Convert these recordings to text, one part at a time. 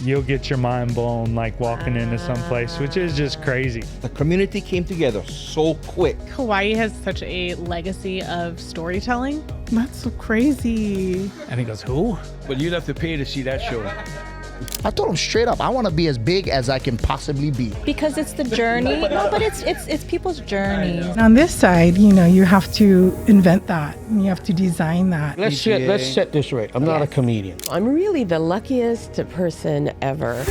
you'll get your mind blown like walking into some place, which is just crazy. The community came together so quick. Hawaii has such a legacy of storytelling. That's so crazy. And he goes, who? But you'd have to pay to see that show. I told him straight up, I want to be as big as I can possibly be. Because it's the journey. No, but it's people's journeys. On this side, you have to invent that. And you have to design that. Let's set this right. I'm not a comedian. I'm really the luckiest person ever.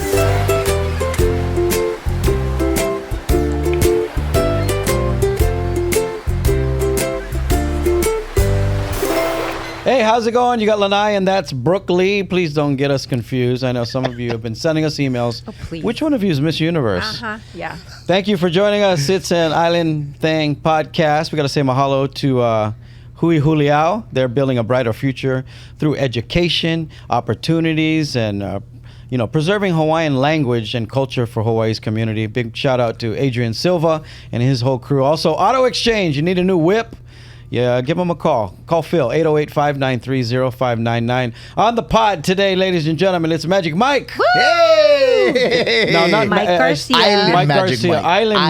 Hey, how's it going? You got Lanai, and that's Brook Lee. Please don't get us confused. I know some of you have been sending us emails. Oh, please. Which one of you is Miss Universe? Yeah. Thank you for joining us. It's an Island Thing podcast. We got to say mahalo to Huliau. They're building a brighter future through education, opportunities, and preserving Hawaiian language and culture for Hawaii's community. Big shout out to Adrian Silva and his whole crew. Also, Auto Exchange. You need a new whip? Yeah, give them a call. Call Phil, 808-593-0599. On the pod today, ladies and gentlemen, it's Magic Mike. Woo! Hey! No, not Mike Garcia. Island Mike Magic Garcia. Mike. Island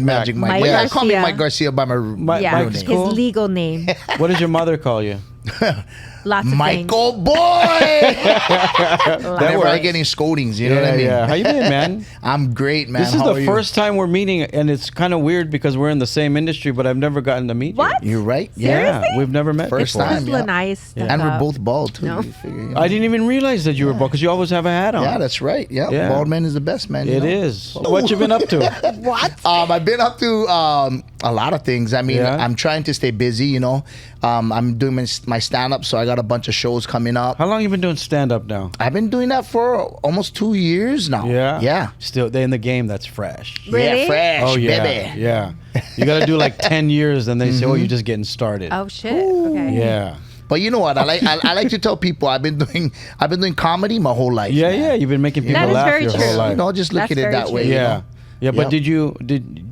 Magic Mike Yeah, call me Garcia. Mike Garcia by my real Mike's name. cool. His legal name. What does your mother call you? Lots of Michael things. boy! Whenever I works. get any scoldings, you know what I mean? Yeah. How you been, man? I'm great, man. This is How are the you? first time we're meeting, and it's kind of weird because we're in the same industry, but I've never gotten to meet What? You're right. you. Yeah, we've never met First before. time. Yeah. Lanai's stuck And we're up. both bald, too. No. You figure, I didn't even realize that you were bald because you always have a hat on. Yeah, that's right. Yeah. Yeah. Bald man is the best, man. It is. What you been up to? What? I've been up to a lot of things. I mean, Yeah. I'm trying to stay busy, I'm doing my stand-up, so I got a bunch of shows coming up. How long you been doing stand-up now? I've been doing that for almost 2 years now. Yeah. Yeah. Still, they in the game. That's fresh. Really? Yeah, fresh, Oh yeah, baby. yeah. You got to do like 10 years, and they say, "Oh, you're just getting started." Oh shit. Okay. Yeah. But you know what? I like to tell people I've been doing comedy my whole life. Yeah, man. yeah. You've been making people That is laugh very your true. whole life. Just look That's at it very that true. way. Yeah. Yeah, but Yep. did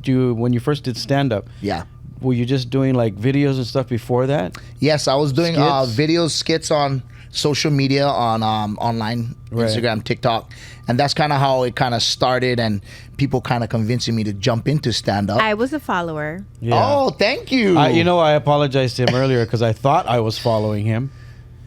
you when you first did stand-up? Yeah. Were you just doing like videos and stuff before that? Yes, I was doing Skits? videos, skits on social media, on online, Right. Instagram, TikTok, and that's kind of how it kind of started, and people kind of convincing me to jump into stand-up. I was a follower. Oh, thank you. I apologized to him earlier because I thought I was following him.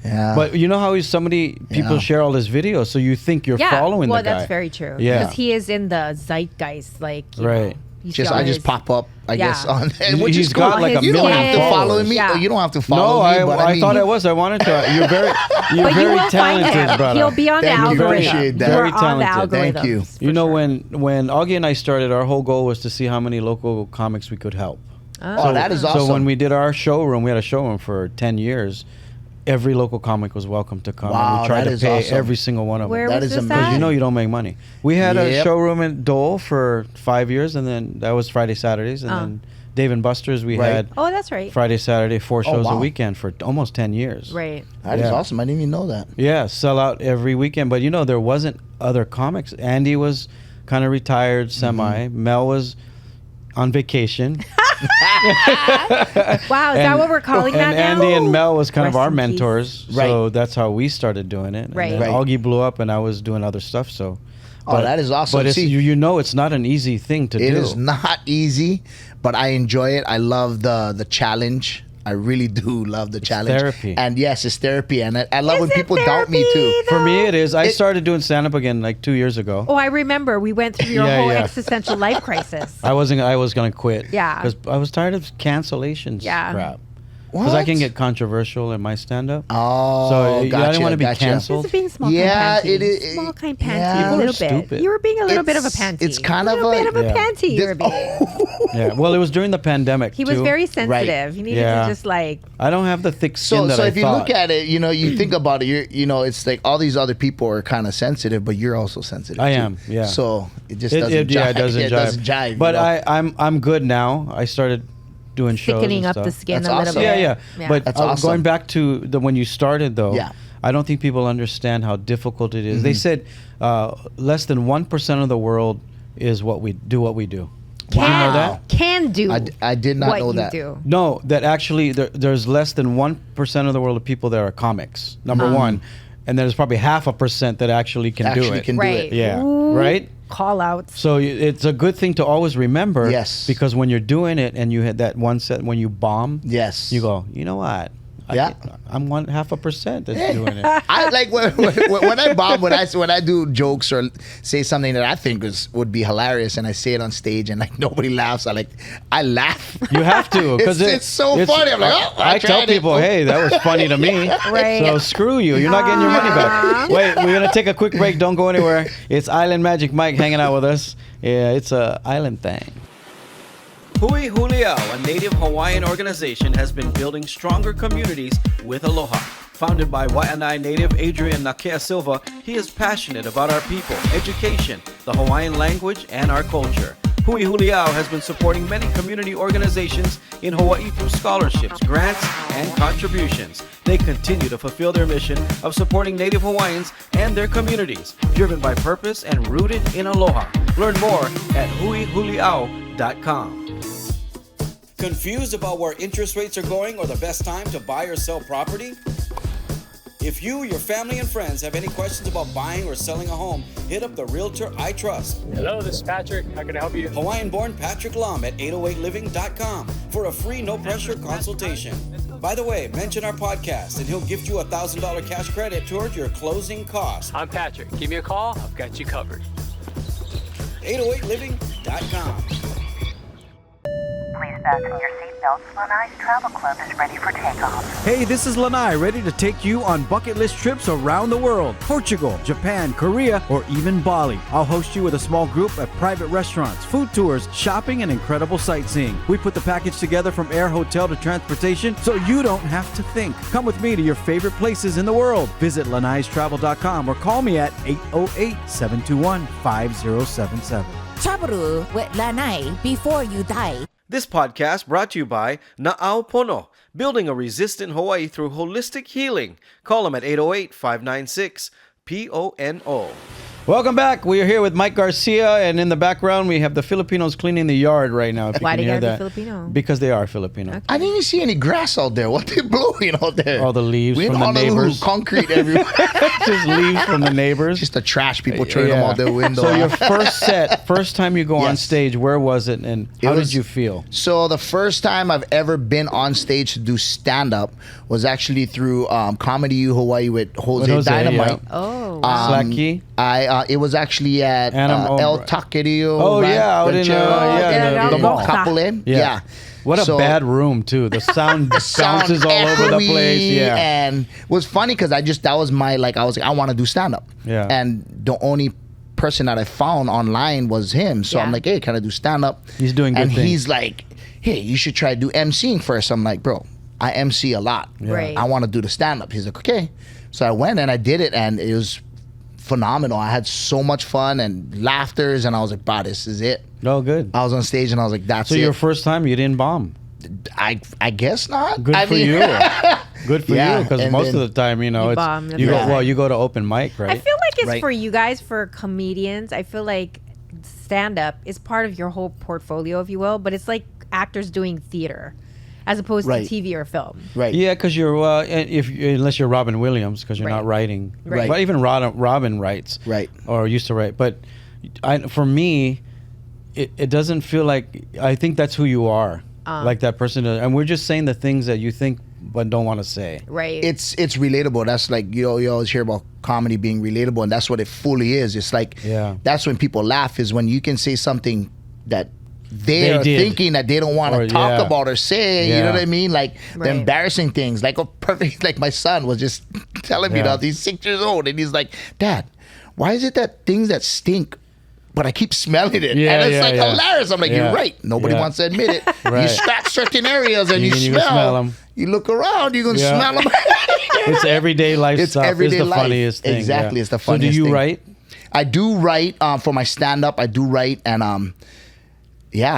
Yeah. But you know how people Yeah. share all his videos, so you think you're Yeah. following well, the guy. that's very true. Yeah. Because he is in the zeitgeist, like you Right. know, you see all I just his- pop up, I Yeah. guess, on He's which is got cool. like a You don't million have to follow followers. me. Yeah. You don't have to No, follow me. But I mean, thought I was. I wanted to. You're very But you will find talented, him. brother. He'll be on Thank the you. algorithm. Appreciate that. We're Very on the talented. Thank algorithms, you. for You know, sure. when Augie and I started, our whole goal was to see how many local comics we could help. Oh, that is awesome. So when we did our showroom, we had a showroom for 10 years. Every local comic was welcome to come. Wow, and we tried that to is pay awesome. every single one of Where them. That was is this amazing. at? You know you don't make money. We had a Yep. showroom in Dole for 5 years, and then that was Friday, Saturdays. And then Dave and Buster's, we Right. had Oh, that's right. Friday, Saturday, 4 shows a wow. weekend for almost 10 years. Right. That is Yeah. awesome. I didn't even know that. Yeah, sell out every weekend. But there wasn't other comics. Andy was kind of retired, semi. Mel was on vacation. Wow, is that what we're calling that And now? Andy and Mel was kind of Rest our in peace. mentors. So that's how we started doing it. Right. And then Right. Augie blew up, and I was doing other stuff. So. Oh, that is awesome. But it's, See, it's not an easy thing to do. It is not easy, but I enjoy it. I love the challenge. I really do love the challenge. therapy. And yes, it's therapy. And I love Is when it people doubt me therapy, too. For me, it is. I It- started doing stand-up again like 2 years ago. Oh, I remember we went through your Yeah, whole yeah. existential life crisis. I was gonna quit. Yeah. Because I was tired of cancellations. Yeah. Crap. Because I What? can get controversial in my stand-up. Oh, So I gotcha, didn't want to be gotcha. canceled. This is being small Yeah, kind panty. it is- Small kind panty. yeah. A People little are bit. stupid. You were being a little bit of a It's- panty. it's kind of a little a- bit of a Yeah. panty. You were being. Yeah. Well, it was during the pandemic He too. was very sensitive. He needed Yeah. to just like. I don't have the thick skin So, that so I if you thought. look at it, you think about it, it's like all these other people are kind of sensitive, but you're also sensitive. I too. am, yeah. So it just It doesn't jive. doesn't It jive. doesn't jive. But you know? I'm good now. I started doing shows Thickening and up the stuff. skin That's a little awesome. bit. Yeah. But That's awesome. going back to when you started, though, Yeah. I don't think people understand how difficult it is. They Mm-hmm. said less than 1% of the world is what we do. Did you know that? Can do. I did not what know you that. do. No, that actually there's less than 1% of the world of people that are comics. Number one. and there's probably 0.5% that actually can do Actually it. can do Right. it. Yeah, Ooh, right? Call outs. So it's a good thing to always remember. Yes. Because when you're doing it and you had that one set when you bomb, Yes. you go, you know what? Yeah. I'm 0.5% that's doing it. I like when I bomb, when I do jokes or say something that I think would be hilarious, and I say it on stage and like nobody laughs. I laugh. You have to because It's so funny. I'm like, oh, I tell tried it. people, hey, that was funny to me. Right. So screw you. You're not getting your money back. Wait, we're gonna take a quick break. Don't go anywhere. It's Island Magic Mike hanging out with us. Yeah, it's a island thing. Huliau, a Native Hawaiian organization, has been building stronger communities with aloha. Founded by Waianae native Adrian Nakea Silva, he is passionate about our people, education, the Hawaiian language, and our culture. Huliau has been supporting many community organizations in Hawaii through scholarships, grants, and contributions. They continue to fulfill their mission of supporting Native Hawaiians and their communities, driven by purpose and rooted in aloha. Learn more at huliau.com. Confused about where interest rates are going or the best time to buy or sell property? If you, your family, and friends have any questions about buying or selling a home, hit up the realtor I trust. Hello, this is Patrick. How can I help you? Hawaiian-born Patrick Lum at 808living.com for a free no-pressure consultation. By the way, mention our podcast and he'll gift you a $1,000 cash credit toward your closing costs. I'm Patrick. Give me a call. I've got you covered. 808living.com. Please fasten your seatbelts. Lanai's Travel Club is ready for takeoff. Hey, this is Lanai, ready to take you on bucket list trips around the world. Portugal, Japan, Korea, or even Bali. I'll host you with a small group at private restaurants, food tours, shopping, and incredible sightseeing. We put the package together from air, hotel to transportation so you don't have to think. Come with me to your favorite places in the world. Visit lanaistravel.com or call me at 808-721-5077. Travel with Lanai before you die. This podcast brought to you by Na'au building a resistant Hawaii through holistic healing. Call them at 808-596-PONO. Welcome back. We are here with Mike Garcia, and in the background we have the Filipinos cleaning the yard right now. Why do you gotta be Filipino? Because they are Filipino. Okay. I didn't even see any grass out there. What they blowing out there? All the leaves We from had the all neighbors. concrete everywhere. Just leaves from the neighbors. Just the trash people throwing them out their window. So your first time you go on stage, where was it, and how did you feel? So the first time I've ever been on stage to do stand-up was actually through Comedy U Hawaii with Jose Dynamite. Yeah. Oh. Slacky. It was actually at El Taquerio. Oh, yeah, out in the mall. Capole. Yeah. What a bad room too. The sound bounces all over the place. Yeah. And it was funny because that was my I was like, I want to do stand-up. Yeah. And the only person that I found online was him. So I'm like, hey, can I do stand-up? He's doing good and things. he's like, hey, you should try to do emceeing first. I'm like, bro, I MC a lot. Yeah. Right. I want to do the stand-up. He's like, okay. So I went and I did it, and it was phenomenal. I had so much fun and laughters, and I was like, bah, this is it. Oh, good. I was on stage and I was like, that's it. So your first time you didn't bomb? I guess not. Good for you. Good for you, because most of the time, you know, you go to open mic, right? I feel like it's for you guys, for comedians. I feel like stand-up is part of your whole portfolio, if you will, but it's like actors doing theater as opposed to TV or film. Right. Yeah, because you're unless you're Robin Williams, because you're not writing. Right. But even Robin writes. Right. Or used to write. But for me, it doesn't feel like, I think that's who you are. Like that person. And we're just saying the things that you think but don't want to say. Right. It's relatable. That's like, you always hear about comedy being relatable, and that's what it fully is. It's like, that's when people laugh, is when you can say something that they are thinking that they don't want to talk about or say. You know what I mean? Like the embarrassing things. Like like my son was just telling me that he's 6 years old, and he's like, Dad, why is it that things that stink, but I keep smelling it? Yeah, and it's hilarious. I'm like, you're right. Nobody wants to admit it. You scratch certain areas and you smell them. You look around, you can smell them. It's everyday life stuff. It's the funniest thing. Exactly. It's the funniest thing. So do you thing. write? I do write for my stand-up. I do write, and I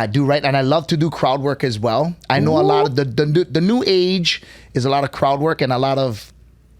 do write, and I love to do crowd work as well. I know a lot of the new age is a lot of crowd work and a lot of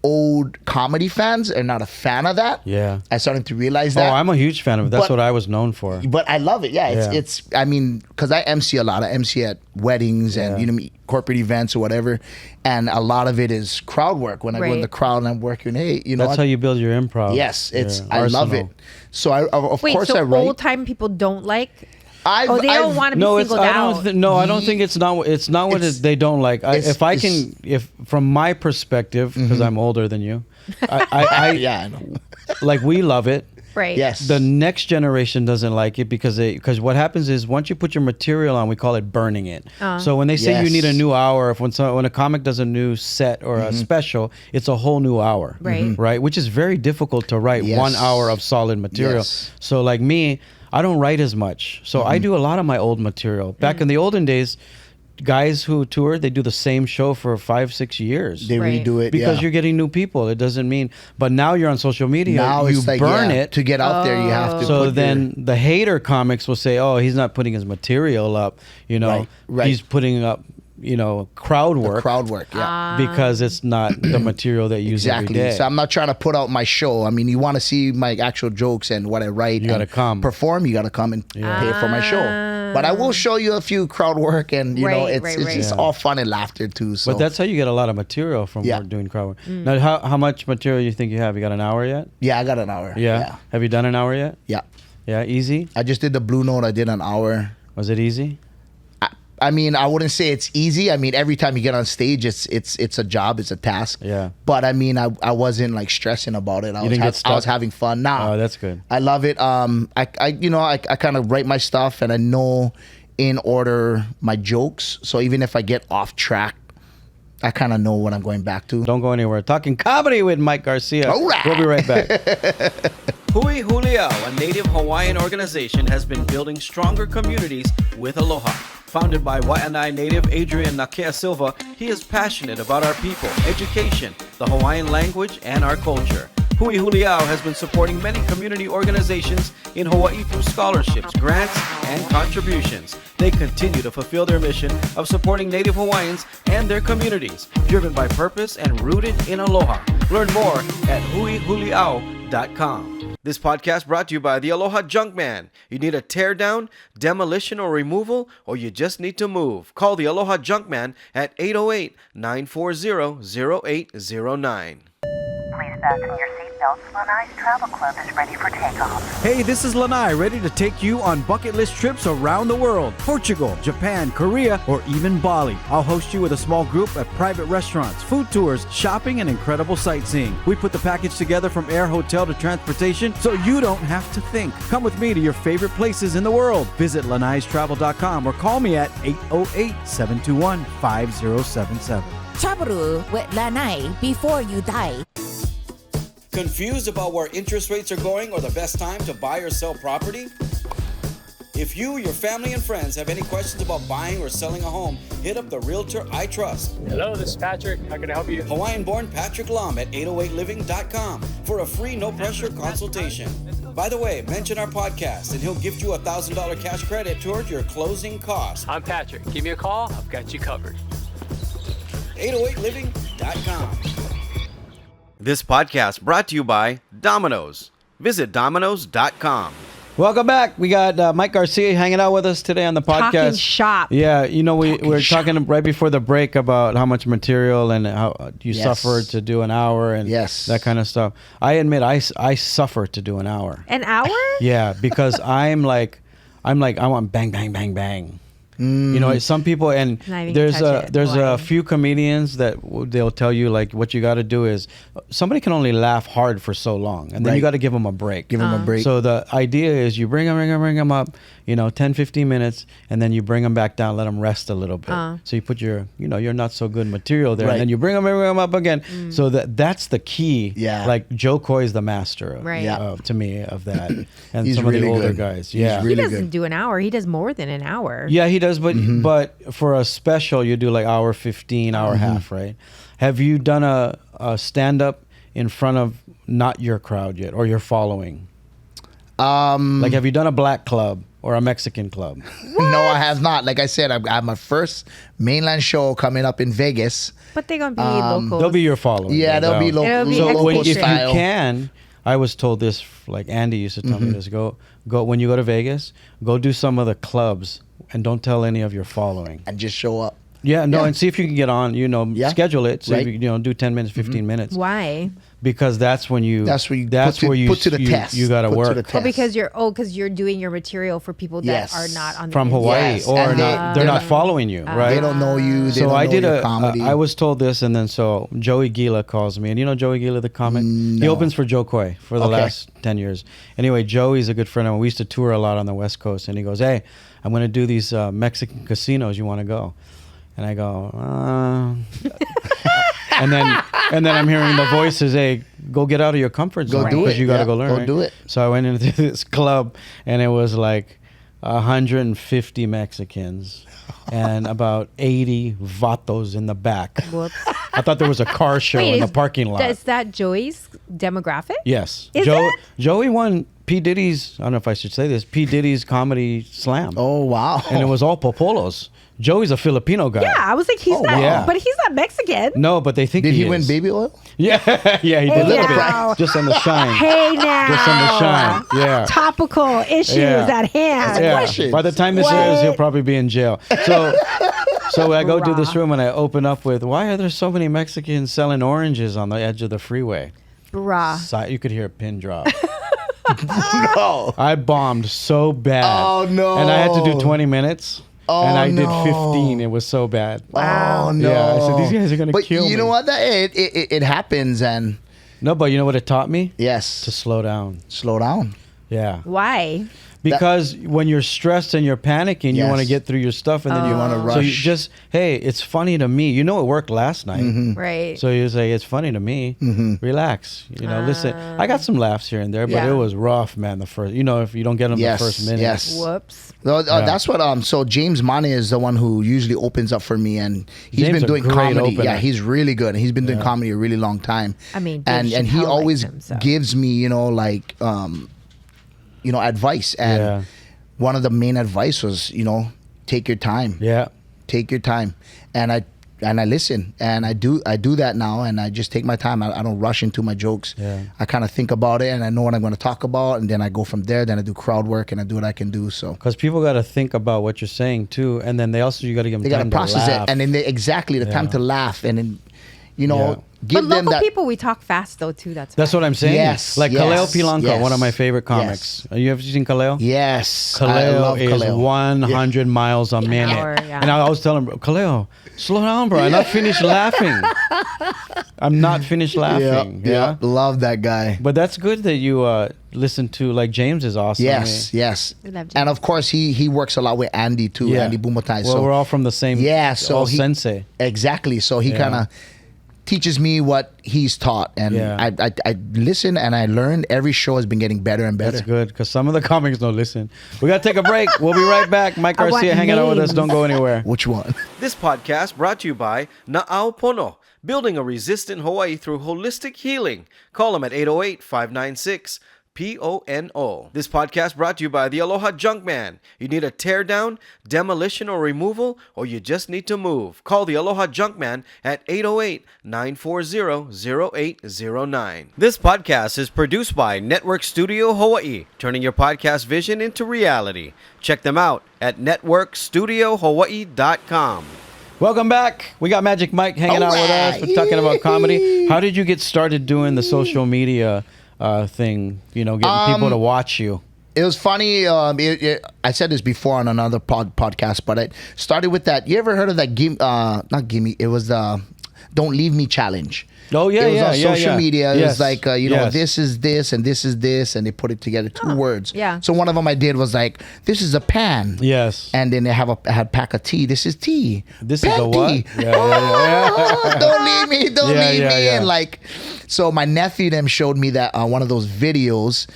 old comedy fans are not a fan of that. Yeah. I started to realize that. Oh, I'm a huge fan of it. That's what I was known for. But I love it. Yeah, it's I mean, because I MC a lot. I MC at weddings and corporate events or whatever, and a lot of it is crowd work. When I go in the crowd and I'm working, hey, that's how you build your improv. Yes, I love it. So I of course I write. Old time people don't like. They don't want to be singled out. I don't think it's not. It's not what they don't like. If from my perspective, because I'm older than you, I know. Like we love it. Right. Yes. The next generation doesn't like it because what happens is once you put your material on, we call it burning it. So when they say you need a new hour, when a comic does a new set or a special, it's a whole new hour. Right. Right. Which is very difficult to write 1 hour of solid material. Yes. So like me, I don't write as much. So I do a lot of my old material. Back in the olden days, guys who tour, they do the same show for 5-6 years. They redo it because you're getting new people. It doesn't mean, but now you're on social media. Now you it's like, burn it to get out there. You have to. So then the hater comics will say, "Oh, he's not putting his material up. Right. He's putting up." Crowd work. Because it's not the material that you use every day. So I'm not trying to put out my show. I mean, you want to see my actual jokes and what I write. You got to come perform. You got to come and pay for my show. But I will show you a few crowd work, and it's just all fun and laughter too. So. But that's how you get a lot of material from doing crowd work. Now, how much material you think you have? You got an hour yet? Yeah, I got an hour. Yeah. Have you done an hour yet? Yeah. Yeah, easy? I just did the Blue Note. I did an hour. Was it easy? I mean, I wouldn't say it's easy. I mean, every time you get on stage, it's a job, it's a task. Yeah. But I mean, I wasn't like stressing about it. I was having fun. Oh, that's good. I love it. I kind of write my stuff and I know in order my jokes. So even if I get off track, I kind of know what I'm going back to. Don't go anywhere. Talking comedy with Mike Garcia. All right. We'll be right back. Huliau, a Native Hawaiian organization, has been building stronger communities with aloha. Founded by Waianae native Adrian Nakea Silva, he is passionate about our people, education, the Hawaiian language, and our culture. Huliau has been supporting many community organizations in Hawaii through scholarships, grants, and contributions. They continue to fulfill their mission of supporting Native Hawaiians and their communities, driven by purpose and rooted in aloha. Learn more at huliau.com. This podcast brought to you by the Aloha Junkman. You need a tear down, demolition, or removal, or you just need to move. Call the Aloha Junkman at 808-940-0809. Please fasten your seatbelts. Lanai's Travel Club is ready for takeoff. Hey, this is Lanai, ready to take you on bucket list trips around the world. Portugal, Japan, Korea, or even Bali. I'll host you with a small group at private restaurants, food tours, shopping, and incredible sightseeing. We put the package together from air, hotel to transportation, so you don't have to think. Come with me to your favorite places in the world. Visit lanaistravel.com or call me at 808-721-5077. Chaburu with Lanai before you die. Confused about where interest rates are going or the best time to buy or sell property? If you, your family, and friends have any questions about buying or selling a home, hit up the realtor I trust. Hello, this is Patrick. How can I help you? Hawaiian-born Patrick Lom at 808living.com for a free, no-pressure consultation. By the way, mention our podcast and he'll gift you a $1,000 cash credit toward your closing costs. I'm Patrick. Give me a call. I've got you covered. 808living.com. This podcast brought to you by Domino's. Visit Domino's.com. Welcome back. We got Mike Garcia hanging out with us today on the podcast. Talking shop. Yeah, we were talking right before the break about how much material and how you suffer to do an hour and that kind of stuff. I admit I suffer to do an hour. An hour? Yeah, because I want bang, bang, bang, bang. Some people, and there's a few comedians that they'll tell you like what you got to do is somebody can only laugh hard for so long, and then you got to give them a break. Give them a break. So the idea is you bring them up, 10, 15 minutes, and then you bring them back down, let them rest a little bit. So you put your, your not so good material there, and then you bring them up again. So that's the key. Yeah. Like Joe Coy's the master to me of that, and He's some of the really older good. guys. He's Yeah, He doesn't do an hour. He does more than an hour. yeah, he does, but for a special, you do like hour 15, hour half, right? Have you done a stand-up in front of not your crowd yet or your following? Like, have you done a black club or a Mexican club? No, I have not. Like I said, I have my first mainland show coming up in Vegas. But they're gonna be locals. They'll be your following. Yeah, they'll be local. So if you style. can, I was told this, like Andy used to tell me this, go when you go to Vegas, go do some of the clubs and don't tell any of your following. And just show up. Yeah, no, and see if you can get on, schedule it. So Right. if you do 10 minutes, 15 minutes. Why? Because that's when you put to the test. You got to Put to work. the test. Because you're doing your material for people that are not on the from Hawaii Yes. or And they're not following you, right? They don't know you. They So don't I know did your comedy. I was told this, and then so Joey Gila calls me, and you know Joey Gila, the comic. He opens for Joe Coy for the last 10 years. Anyway, Joey's a good friend of mine. We used to tour a lot on the West Coast, and he goes, "Hey, I'm going to do these Mexican casinos. You want to go?" And I go, and then I'm hearing the voices, "Hey, go get out of your comfort zone because you got to go learn." Go do it. So I went into this club, and it was like 150 Mexicans and about 80 vatos in the back. Whoops. I thought there was a car show in the parking lot. Is that Joey's demographic? Yes. Is it? Joey won P. Diddy's, I don't know if I should say this, P. Diddy's Comedy Slam. Oh, wow. And it was all popolos. Joey's a Filipino guy. Yeah, I was like, he's not, yeah. but he's not Mexican. No, but they think Did he is. win baby oil? Yeah, yeah, he did. now. Just on the shine. Hey now. Just on the shine. Yeah. Topical issues at hand. Yeah. By the time this airs, he'll probably be in jail. So I go to this room and I open up with, why are there so many Mexicans selling oranges on the edge of the freeway? Bruh. You could hear a pin drop. No. I bombed so bad. Oh, no. And I had to do 20 minutes. Oh, and I no. did 15. It was so bad. Wow. Oh, no. Yeah, I said, these guys are going to kill me. But you know what? It happens. And no, but you know what it taught me? Yes. To slow down. Slow down. Yeah. Why? Because when you're stressed and you're panicking, you Yes. want to get through your stuff, and then you want to rush. So you just, hey, it's funny to me. You know, it worked last night, Right. So you say it's funny to me. Relax, listen. I got some laughs here and there, but it was rough, man. The first, if you don't get them the first minute, Yes. Whoops. That's what. So James Mane is the one who usually opens up for me, and he's James been doing a great comedy. opener. Yeah, he's really good. He's been doing comedy a really long time. I mean, and Dave he Chappelle always likes him, so. gives me, advice. And one of the main advice was, take your time. Yeah. Take your time. And I listen, and I do that now, and I just take my time. I don't rush into my jokes. Yeah. I kind of think about it, and I know what I'm going to talk about, and then I go from there. Then I do crowd work, and I do what I can do. So because people got to think about what you're saying too, and then you got to give them they got to time process to laugh. it, and then the time to laugh, and then give But them local that. people, we talk fast though too. That's what I'm saying. Yes, like yes, Kaleo Pilanka, yes, one of my favorite comics. yes. You ever seen Kaleo? Yes, I Kaleo love is Kaleo. 100 miles a minute. hour, yeah. And I always tell him, Kaleo, slow down, bro. I'm not finished laughing. I'm not finished laughing. Yeah, love that guy. But that's good that you listen to, like, James is awesome. Yes, yes. We love James. And of course, he works a lot with Andy too. Yeah. Andy Bumatai. Well, So we're all from the same all sensei. Exactly. So he kind of teaches me what he's taught, and I listen and I learn. Every show has been getting better and better. That's good, because some of the comics don't listen. We got to take a break. We'll be right back. Mike Garcia hanging out with us. Don't go anywhere. Which one? This podcast brought to you by Na'au building a resistant Hawaii through holistic healing. Call them at 808-596-PONO. This podcast brought to you by the Aloha Junkman. You need a tear down, demolition, or removal, or you just need to move. Call the Aloha Junkman at 808-940-0809. This podcast is produced by Network Studio Hawaii, turning your podcast vision into reality. Check them out at networkstudiohawaii.com. Welcome back. We got Magic Mike hanging out with us. We're talking about comedy. How did you get started doing the social media thing? Getting people to watch you. It was funny. I said this before on another podcast, but it started with that. You ever heard of that? Not gimme. It was the "Don't Leave Me" challenge. Oh yeah, it was on social media. It Yes. was like this is this and this is this, and they put it together, two words. Yeah. So one of them I did was like, this is a pan. Yes. And then they had a pack of tea. This is tea. This Pan is a what? tea. Yeah. Don't leave me. Don't leave me. Yeah. And like, so my nephew them showed me that one of those videos.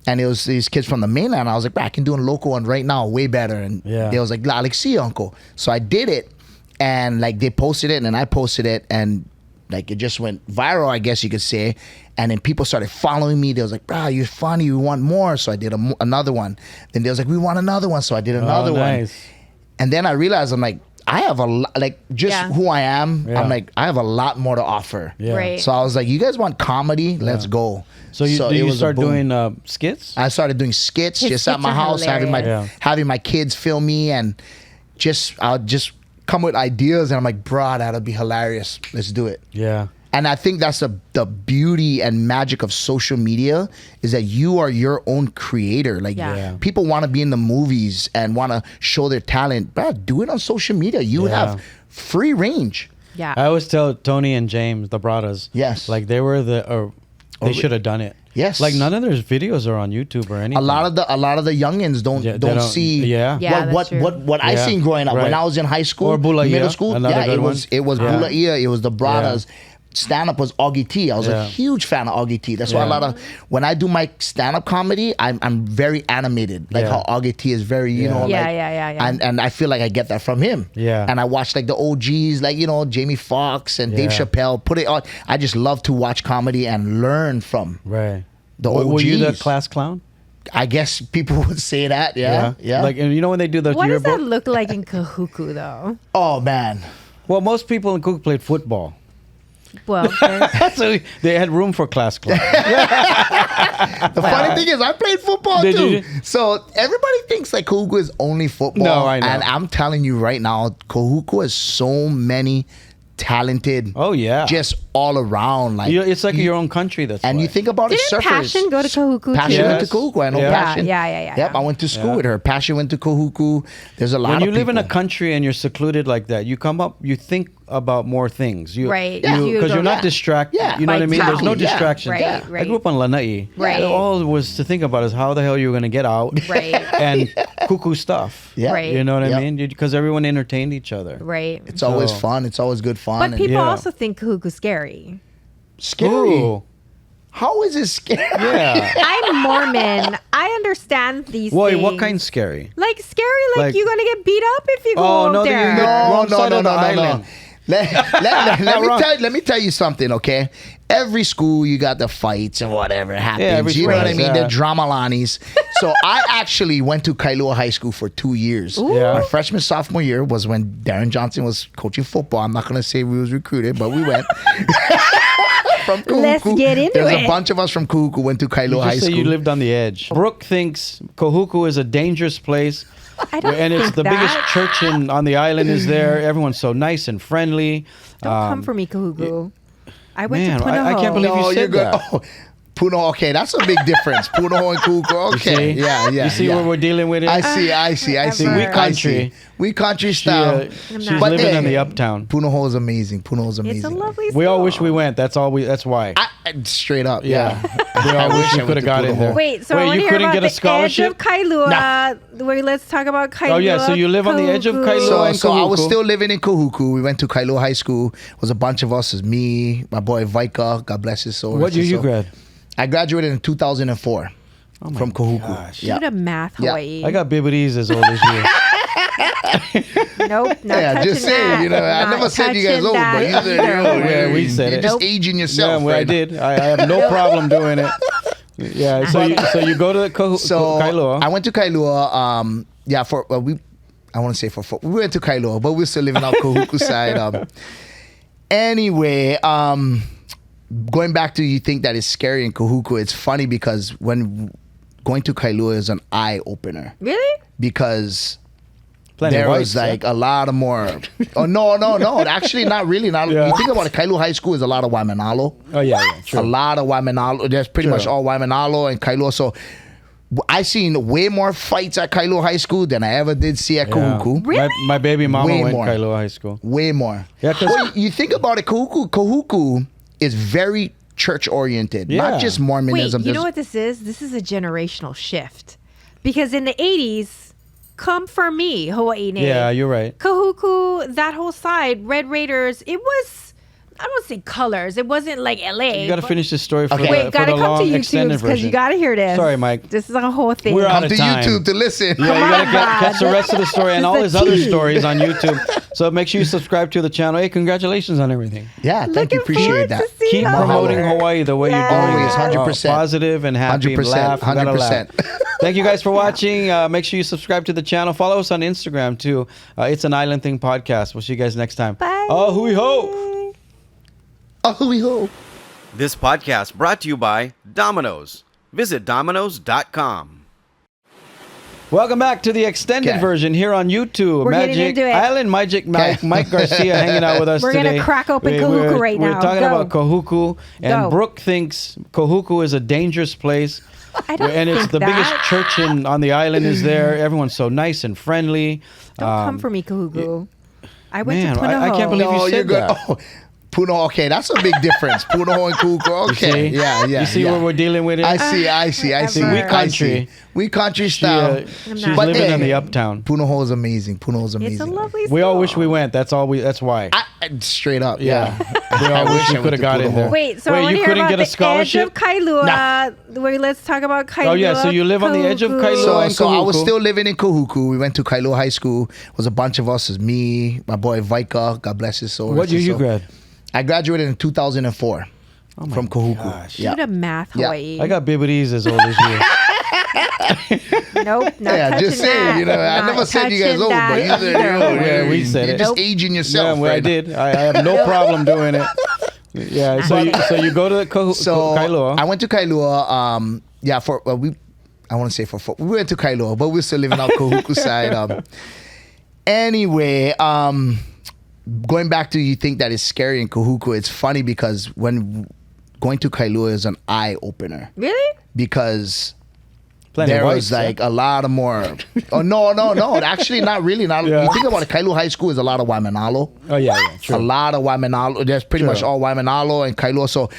And it was these kids from the mainland. I was like, I can do a local one right now, way better. And they was like, see, uncle. So I did it, and like they posted it, and I posted it, and Like it just went viral, I guess you could say. And then people started following me. They was like, "Bro, you're funny. We want more." So I did another one. Then they was like, "We want another one." So I did another one. And then I realized I'm like, I have a lot, like just who I am. I'm like, I have a lot more to offer. Right. So I was like, you guys want comedy? Let's go. So you start doing skits? I started doing skits His just at skits my are house, having my kids film me, and I'll just come with ideas, and I'm like, bro, that'll be hilarious. Let's do it. Yeah. And I think that's the beauty and magic of social media is that you are your own creator. Like people want to be in the movies and want to show their talent. Bro, do it on social media. You have free range. Yeah. I always tell Tony and James, the brothers. Yes. Like they were they should have done it. Yes. Like none of their videos are on YouTube or anything. A lot of the youngins don't see what I seen growing up. When I was in high school or Bulaia, middle school. It was Bulaia, it was the Bradas. Stand-up was Augie T. I was a huge fan of Augie T. That's why when I do my stand-up comedy, I'm very animated. Like how Augie T is very, you know, and I feel like I get that from him. Yeah. And I watch like the OGs, like, you know, Jamie Foxx and Dave Chappelle. Put it on. I just love to watch comedy and learn from the OGs. Were you the class clown? I guess people would say that, yeah. Like, and you know when they do the What does yearbook? that look like in Kahuku, though? Oh, man. Well, most people in Kahuku played football. Well, so they had room for class clown. The funny thing is, I played football Did too. you? So everybody thinks like Kahuku is only football. No, I know. And I'm telling you right now, Kahuku has so many talented. Oh yeah, just all around. Like it's like your own country. That's and why. you think about it, surfers. Passion go to Kahuku Passion too? went to Kahuku. I know Passion. Yeah. Yep, I went to school with her. Passion went to Kahuku. There's a lot. When of you live in a people. country and you're secluded like that, you come up, you think about more things. Right. Because you're not distracted. Yeah. You know what I mean? There's no Exactly. distractions. Right. I grew up on Lanai. Right. All was to think about is how the hell you were going to get out. Right. And cuckoo stuff. Yeah. Right. You know what I mean? Because everyone entertained each other. Right. It's always fun. It's always good fun. But and- people also think Kahuku's scary. Scary. Ooh. How is it scary? Yeah. I'm Mormon. I understand these Wait, things. what kind scary? Like scary, like, Like- you're gonna get beat up if you go Oh, no, up there. no. Let me tell you something, okay? Every school, you got the fights and whatever happens. every You know what I school, mean? The drama-lanis. So I actually went to Kailua High School for 2 years. Yeah. My freshman, sophomore year was when Darren Johnson was coaching football. I'm not going to say we was recruited, but we went. From Kahuku. Let's get into There's it. a bunch of us from Kahuku went to Kailua High Just say School. you lived on the edge. Brooke thinks Kahuku is a dangerous place. I don't And it's think the that. biggest church on the island is there. Everyone's so nice and friendly. Don't come for me, Kahuku. I went Man, to Punahou. I can't believe you No, said you're good. that. Oh, Puno, okay, that's a big difference. Puno and Kahuku, okay. see? Yeah. You see what we're dealing with here? I see. See, we country. We country style. She's living in the uptown. Puno is amazing. Puno is amazing. It's a lovely We all school. wish we went. That's why. Straight up, Yeah. yeah. We all I wish wish we I could have went to got in Puno. there. Wait, so I Wait, want you to hear couldn't about get a the edge scholarship? of Kailua. Wait, let's talk about Kailua. Oh, yeah, so you live on the edge of Kailua and So I was Kahuku. still living in Kahuku. We went to Kailua High School. It was a bunch of us. It was me, my boy Vaika, God bless his soul. What year you grad? I graduated in 2004 from Kahuku. gosh. You to math, Yeah. Hawaii. I got bibbities as old as you. Nope, not Yeah, touching just saying, that. you know, I Not never said you guys touching old, but that you said you're either. old. Yeah, we said You're it. just aging yourself. Yeah, well, I right now. did. I have no problem doing it. Yeah, so you go to Kailua. I went to Kailua. We went to Kailua, but we're still living out Kahuku side. Anyway, going back to, you think that it's scary in Kahuku, it's funny because when going to Kailua is an eye opener. Really? Because Plenty there of was whites, like a lot of more. Oh no! Actually, not really. You think about it, Kailua High School is a lot of Waimanalo. Oh yeah, true. A lot of Waimanalo. There's pretty much all Waimanalo and Kailua. So I seen way more fights at Kailua High School than I ever did see at Kahuku. Really? My baby mama Way went more. Kailua High School. Way more. Yeah, 'cause- well, you think about it, Kahuku is very church oriented, Yeah. not just Wait, Mormonism. you know what this is? This is a generational shift. Because in the 80s, come for me, Hawaii Native. Yeah, you're right. Kahuku, that whole side, Red Raiders, it was, I don't say colors. It wasn't like LA. You got to but- finish this story for Okay. the, Wait, for gotta the come long to extended YouTube because version. you gotta hear this. Sorry, Mike. This is a whole thing. We're out Come of to time. YouTube to listen. Yeah, you gotta on, catch the Brad. rest of the story and This all is his the other tea. stories on YouTube. So make sure you subscribe to the channel. Hey, congratulations on everything. Yeah, thank you. Appreciate that. Keep how promoting it Hawaii the way you're doing. Always, it. 100%. Positive and happy. 100%, Laugh. You gotta laugh. 100%. Thank you guys for watching. Make sure you subscribe to the channel. Follow us on Instagram too. It's an Island Thing podcast. We'll see you guys next time. Bye. Oh, hui ho. Oh, hui ho. This podcast brought to you by Domino's. Visit Domino's.com. Welcome back to the extended Okay. version here on YouTube. We're getting Magic into it. Island Magic Okay. Mike Garcia hanging out with us We're today. gonna crack open We- Kahuku we're- right We're now. talking Go. about Kahuku, and Go. Brooke thinks Kahuku is a dangerous place. I don't And it's think the that. biggest church on the island is there. Everyone's so nice and friendly. Don't come for me, Kahuku. I went man, to Punahou. I can't believe No, you you're said good. that. Oh, Puno. Okay, that's a big difference. Puno and Kuku. Okay, see? yeah. You see yeah. what we're dealing with here? I see. See, we country. We country She, style. she's not living there. in the uptown. Puno is amazing. Puno is amazing. It's a lovely We all school. wish we went. That's all. That's why. Straight up, Yeah. yeah. We all I wish we went could have to got in Puno. there. Wait, so I want you to hear couldn't about get a the scholarship? edge of Kailua. Wait, let's talk about Kailua. Oh, yeah, so you live on the edge of Kahuku. Kailua. So I was Kahuku. still living in Kahuku. We went to Kailua High School. It was a bunch of us. It was me, my boy Vika. God bless his soul. What year you grad? I graduated in 2004 from Kahuku. gosh. You to math, Yeah. Hawaii. I got bibbities as old as you. Nope, not Yeah, touching just saying. that. You know, I Not never said you guys touching old, but you that said either. Yeah, we said you're it. just Nope. aging yourself. Yeah, well, I right now. did. I have no problem doing it. Yeah. So you go to the So Kailua. I went to Kailua. Yeah, for I want to say for we went to Kailua, but we're still living out Kahuku side. Anyway, going back to you think that it's scary in Kahuku, it's funny because when going to Kailua is an eye opener Really? because Plenty there of was whites, like a lot of more. Oh no! Actually, not really. Not Yeah. you think about it. Kailua High School is a lot of Waimanalo. Oh yeah, true. A lot of Waimanalo. There's pretty much all Waimanalo and Kailua. So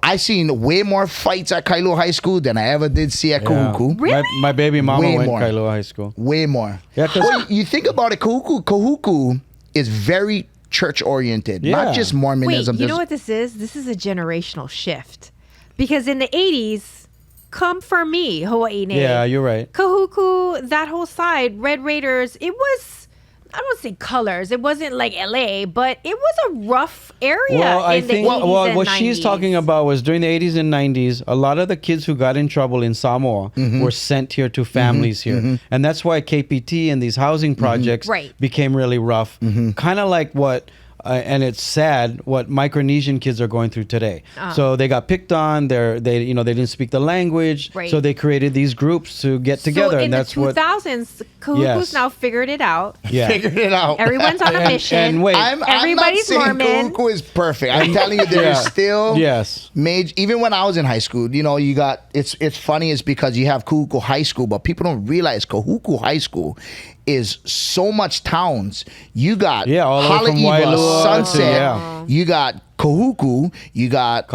I seen way more fights at Kailua High School than I ever did see at Kahuku. Really? My baby mama Way went more. Kailua High School. Way more. Yeah, 'cause- well, you think about it, Kahuku is very church oriented, Yeah. not just Wait, Mormonism. you know what this is? This is a generational shift. Because in the 80s, come for me, Hawaii Native. Yeah, you're right. Kahuku, that whole side, Red Raiders, it was, I don't say colors. It wasn't like LA, but it was a rough area Well, I in the think 80s and what 90s. she's talking about was during the 80s and 90s, a lot of the kids who got in trouble in Samoa were sent here to families here. And that's why KPT and these housing projects Right. became really rough. Kind of like what and it's sad what Micronesian kids are going through today. So they got picked on. They didn't speak the language. Right. So they created these groups to get together, So in and that's the what. 2000s, Kahuku's Yes. now figured it out. Yeah. Figured it out. Everyone's on a mission. And wait, Everybody's I'm not saying Mormon. Kahuku is perfect. I'm telling you, there's still Yes. major. Even when I was in high school, you got it's funny is because you have Kahuku High School, but people don't realize Kahuku High School is so much towns. You got all the way from Haleiwa, Wailua to- Sunset. yeah. You got Kahuku. You got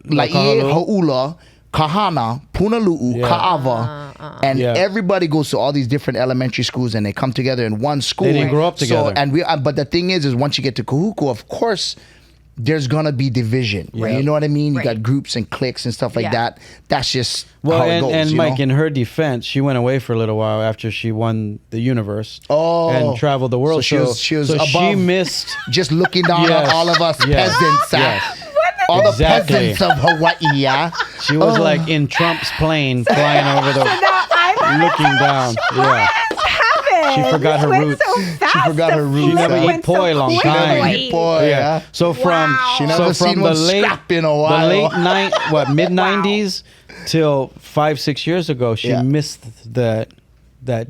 Laie, Ha'ula, Kahana, Punalu'u, Ka'ava, and everybody goes to all these different elementary schools, and they come together in one school. They didn't grow up together. But the thing is once you get to Kahuku, of course, there's gonna be division. Right. You know what I mean? You Right. got groups and cliques and stuff like Yeah. that. That's just Well, how it and, goes. and you Mike, know? in her defense, she went away for a little while after she won the universe. Oh. And traveled the world. So she was so above, she missed. just looking down Yes. on all of us Yes. peasants. Yes. All the Exactly. peasants of Hawaii. Yeah. She was like in Trump's plane flying over the, looking down. Yeah. She forgot her roots. She forgot her roots. She never yeah. eat poi long She time. never eat poi. Yeah. So from She never so seen from one the late scrap in a while. the late mid 90s till 5-6 years ago, she missed that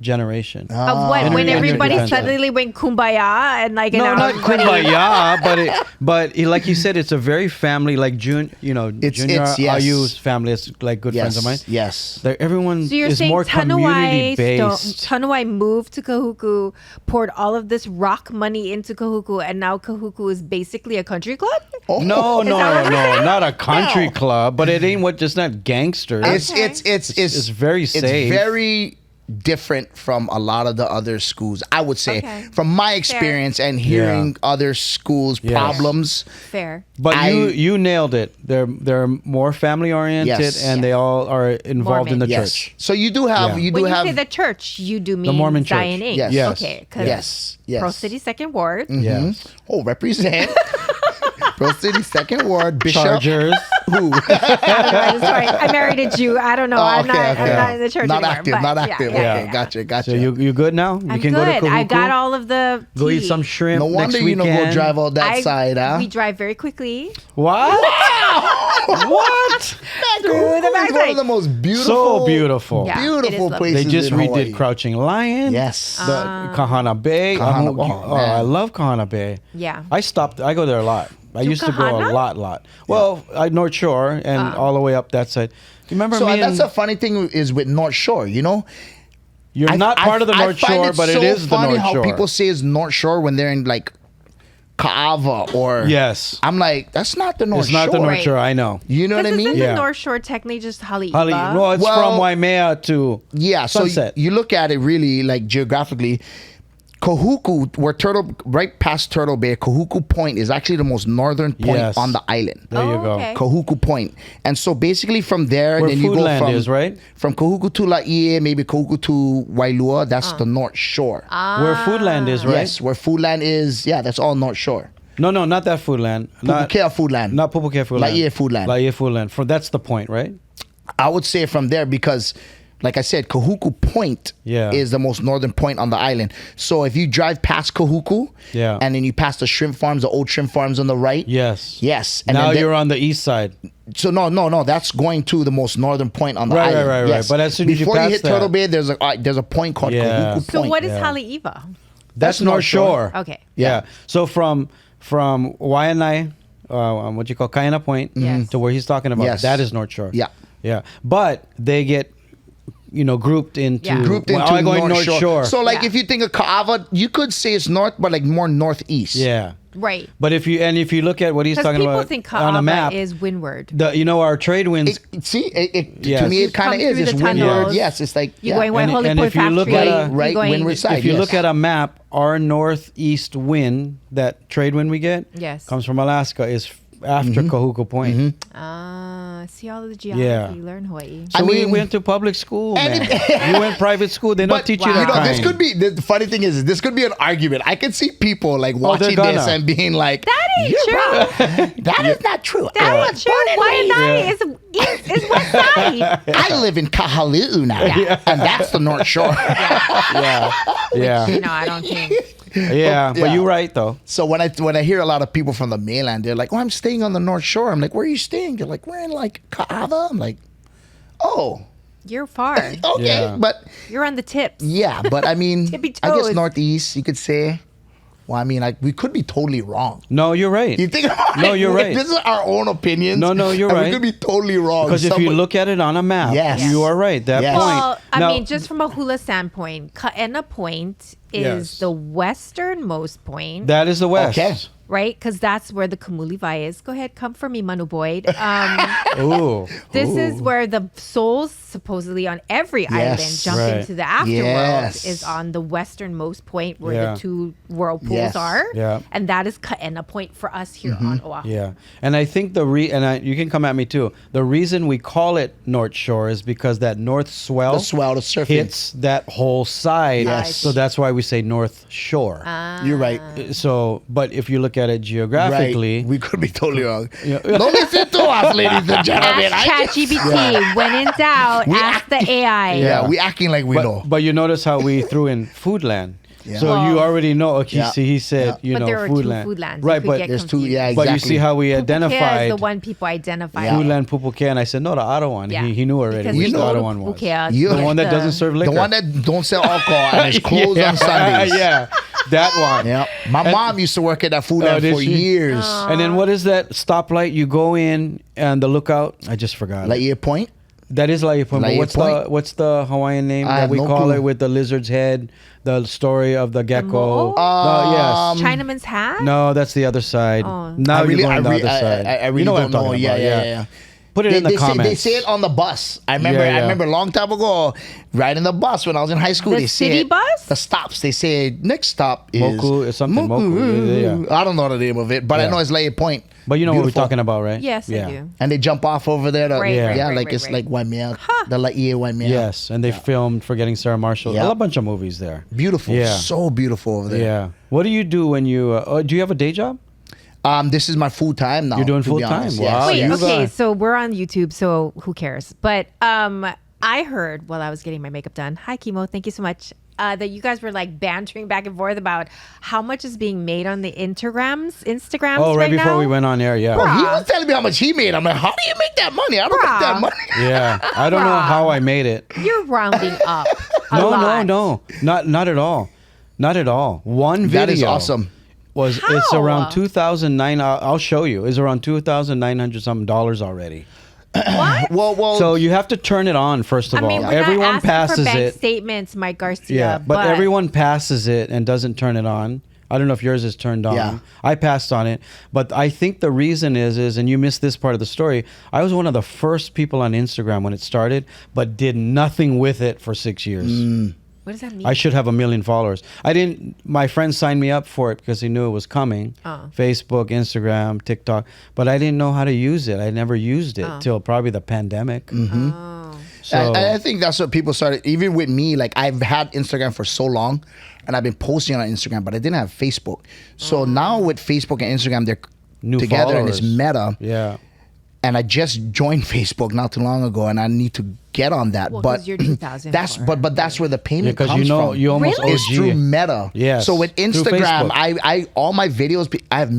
generation. Of what? In When her everybody defense. suddenly went kumbaya and like No, not everybody- kumbaya, but like you said, it's a very family, like Junior it's- yes. Ayu's family. It's like good friends of mine. Yes. Everyone So you're is saying more community based. Tanuai moved to Kahuku, poured all of this rock money into Kahuku, and now Kahuku is basically a country club? No, Is that what we're saying? not a country club, but it ain't just not gangsters. It's very safe. It's very different from a lot of the other schools. I would say, Okay. from my experience and hearing other schools' problems. Fair. But you nailed it. They're more family oriented, Yes. and they all are involved in the Yes. church. So you do have Yeah. you do When you have say the church, you do mean Mormon church. Zion Inc. Yes. Yes. Okay. 'Cause Yes. Pro City Second Ward. Mhm. Yes. Oh, represent. Pro City Second Ward Bishop. Chargers. Who? Sorry, I married a Jew. I don't know. Oh, I'm okay, not. okay. I'm not in the church Not anymore. active. but Not yeah, active. yeah, Okay, yeah. gotcha. Gotcha. So you good now? I'm you can good. go to Kahuku. I got all of the. Go eat tea. some shrimp. No wonder next you don't weekend. go drive all that side, huh? We drive very quickly. What? What? Through the Kahuku is one backside. of the most beautiful, So beautiful. Yeah, beautiful it is lovely. places They just in Hawaii. redid Crouching Lion. Yes. The Kahana Bay. Kahana- Oh, oh, man. I love Kahana Bay. Yeah. I go there a lot. I used to go Kahana? a lot. Well, North Shore and all the way up that side. You remember So me? that's and- a funny thing is with North Shore, you know? You're not part of the North find Shore, but so it is the funny North how Shore. people say it's North Shore when they're in like Kaava or Yes. I'm like, that's not the North It's Shore. not the North Right. Shore. I know. You know what I Isn't mean? the Yeah. North Shore technically just Haleiwa? Well, it's Well- from Waimea to Yeah, so Sunset. you look at it really like geographically. Kahuku, right past Turtle Bay, Kahuku Point is actually the most northern point Yes. on the island. There you Oh, go. okay. Kahuku Point. And so basically from there, Where then you go Foodland from is, right? From Kahuku to Laie, maybe Kahuku to Wailua, that's the North Shore. Where Foodland is, right? Yes, where Foodland is, yeah, that's all North Shore. No, not that Foodland. Not Pupukea Foodland. Not Pupukea Foodland. Laie Foodland. Laie Foodland. That's the point, right? I would say from there because, like I said, Kahuku Point Yeah. is the most northern point on the island. So if you drive past Kahuku, Yeah. and then you pass the shrimp farms, the old shrimp farms on the right, Yes. yes. And Now then you're on the east side. so no, that's going to the most northern point on the Right, island. right. Yes. But as soon as you before you pass hit that- Turtle Bay, there's a point called Yeah. Kahuku So Point. what is Yeah. Haleiwa? That's North Shore. Okay. Yeah. So from Waianae, what you call Kaina Point, Yes. to where he's talking about, Yes. that is North Shore. Yeah. Yeah. But they get, grouped into Yeah. Grouped into all going North Shore. So like Yeah. if you think of Kaava, you could say it's north, but like more northeast. Yeah. Right. But if you look at what he's Because talking people about think on a map, Ka'ava is windward. our trade winds. To Yes. me it kind of Come is. through It's the windward. tunnels. Yes, it's like You're yeah. going where Holy and Point if you look Factory. at a- right, you're going, windward side. If you yes. look at a map, our northeast wind, that trade wind we get, Yes. comes from Alaska, is after Kahuku Point. See all of the geography Yeah. you learn Hawaii. So I we mean- went to public school, man. You went private school. They don't But teach you that kind. this could be the funny thing is this could be an argument. I could see people like watching gonna. this and being like, That ain't "You're true. wrong. That is not true. That's not true. Waianae is west side. I live in Kahali'u now, and that's the North Shore. Yeah. No, I don't think. Yeah, but Yeah. you're right though. So when I hear a lot of people from the mainland, they're like, "Oh, I'm staying on the North Shore." I'm like, "Where are you staying?" They're like, "We're in like Kaava." I'm like, "Oh, You're far. okay," Yeah. but You're on the tips. yeah, but I mean, Tippy I guess toes. northeast, you could say. Well, I mean, like we could be totally wrong. No, you're right. You think about No, it, you're right. This is our own opinions. No, you're and right. We could be totally wrong. Because if you look at it on a map, Yes. you are right. That Yes. point. Well, I Now- mean, just from a hula standpoint, Ka'ena Point is Yes. the westernmost point, that is the west. Okay. right? Because that's where the Kamuli Vai is. Go ahead, come for me, Manu Boyd. Ooh. This is where the souls supposedly on every island jump Right. into the afterworld Yes. is on the westernmost point where Yeah. the two whirlpools Yes. are. Yeah. And that is Ka'ena Point for us here on Oahu. Yeah, and I think you can come at me too. The reason we call it North Shore is because that north swell, The swell, the surfing. hits that whole side. Yes. So that's why we say North Shore. You're right. So, but if you look at it geographically, Right. We could be totally wrong. Yeah. Don't listen to us, ladies and gentlemen. Ask ChatGPT. When in doubt, ask the AI. Yeah, we acting like we know. but you notice how we threw in Foodland. Yeah. So you Well, already know. Okay, Yeah. see, he said, Yeah. But there are Foodland. two Foodlands. Right, You could but get there's two. confused. Yeah, exactly. but you see how we Pupukea identified is the one people identify. Yeah. Foodland, Pupukea, and I said, no, the other one. Yeah. He knew already Because which we the go other to one was. Pupukea You- to The one get that doesn't serve liquor. The one that don't sell alcohol and is closed Yeah. on Sundays. Yeah, that one. Yeah. My mom used to work at that food Oh, land did for she? years. And then what is that stoplight? You go in and the lookout. I just forgot. Like Ear Point? That is Laie Point. But Laie what's Point? what's the Hawaiian name I that have we no call clue. it with the lizard's head? The story of the gecko. mo'o? No, yes. Chinaman's hat? No, that's the other side. Oh. Now I really, you're going the I, other re- side. I really you know what don't I'm talking know. about. Yeah. Put it in the They comments. say it on the bus. I remember a long time ago, riding the bus when I was in high school. The they say city it, bus? The stops. They say next stop is Moku is something Moku. I don't know the name of it, but I know it's Laie Point. But you know what we're Beautiful. talking about, right? Yes, I do. And they jump off over there. To, Right, it's like Waimea, the Laie Waimea. Yes, and they filmed Forgetting Sarah Marshall. Yeah. A bunch of movies there. Beautiful. Yeah. So beautiful over there. Yeah. What do you do when you? Do you have a day job? This is my full time now. You're doing to be full time? honest. Wow. Wait, you okay, got- so we're on YouTube, so who cares? But I heard while I was getting my makeup done, hi Chemo, thank you so much, that you guys were like bantering back and forth about how much is being made on the Instagrams Oh, right before now. we went on air, yeah. Bro, he was telling me how much he made. I'm like, how do you make that money? I don't make that money. Yeah, I don't know how I made it. You're rounding up. No, not at all, not at all. One video. That is awesome. It's around 2009. I'll show you. It's around $2,900 something already. What? Well. So you have to turn it on first of I mean, all. we're Everyone not asking passes for bank it. statements, Mike Garcia. Yeah, but everyone passes it and doesn't turn it on. I don't know if yours is turned on. Yeah. I passed on it, but I think the reason is, and you missed this part of the story. I was one of the first people on Instagram when it started, but did nothing with it for 6 years. What does that mean? I should have 1 million followers. I didn't. My friends signed me up for it because they knew it was coming. Facebook, Instagram, TikTok, but I didn't know how to use it. I never used it till probably the pandemic. So I think that's what people started. Even with me, like I've had Instagram for so long, and I've been posting on Instagram, but I didn't have Facebook. So now with Facebook and Instagram, they're New together and it's followers. Meta. Yeah. And I just joined Facebook not too long ago, and I need to get on that. Well, but 'cause you're 2,000 that's but that's where the payment because comes from. you almost Really? It's OG. through Meta. Yes, So with through Instagram, Facebook. I all my videos, I have.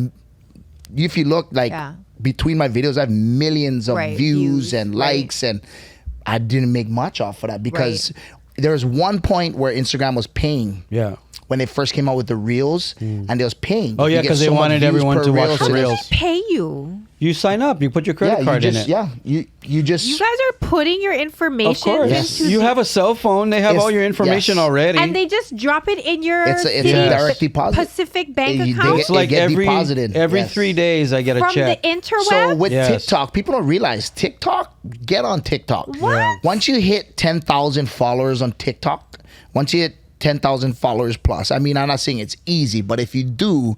If you look like between my videos, I have millions of views and likes, and I didn't make much off of that because there was one point where Instagram was paying. Yeah. When they first came out with the reels, and they was paying. Oh, You yeah, get 'cause they so much wanted views everyone per to watch reel, the so reels. They pay you. You sign up. You put your credit card in it. Yeah, you just. You guys are putting your information Of course. into You have a cell phone. They have all your information already. and they just drop it in your It's a city direct deposit. Pacific Bank They account. It's like get every deposited. every Yes. 3 days I get a From check. the interweb. So with Yes. TikTok, people don't realize TikTok. Get on TikTok. What? Yeah. Once you hit 10,000 followers on TikTok, once you hit 10,000 followers plus, I mean, I'm not saying it's easy, but if you do,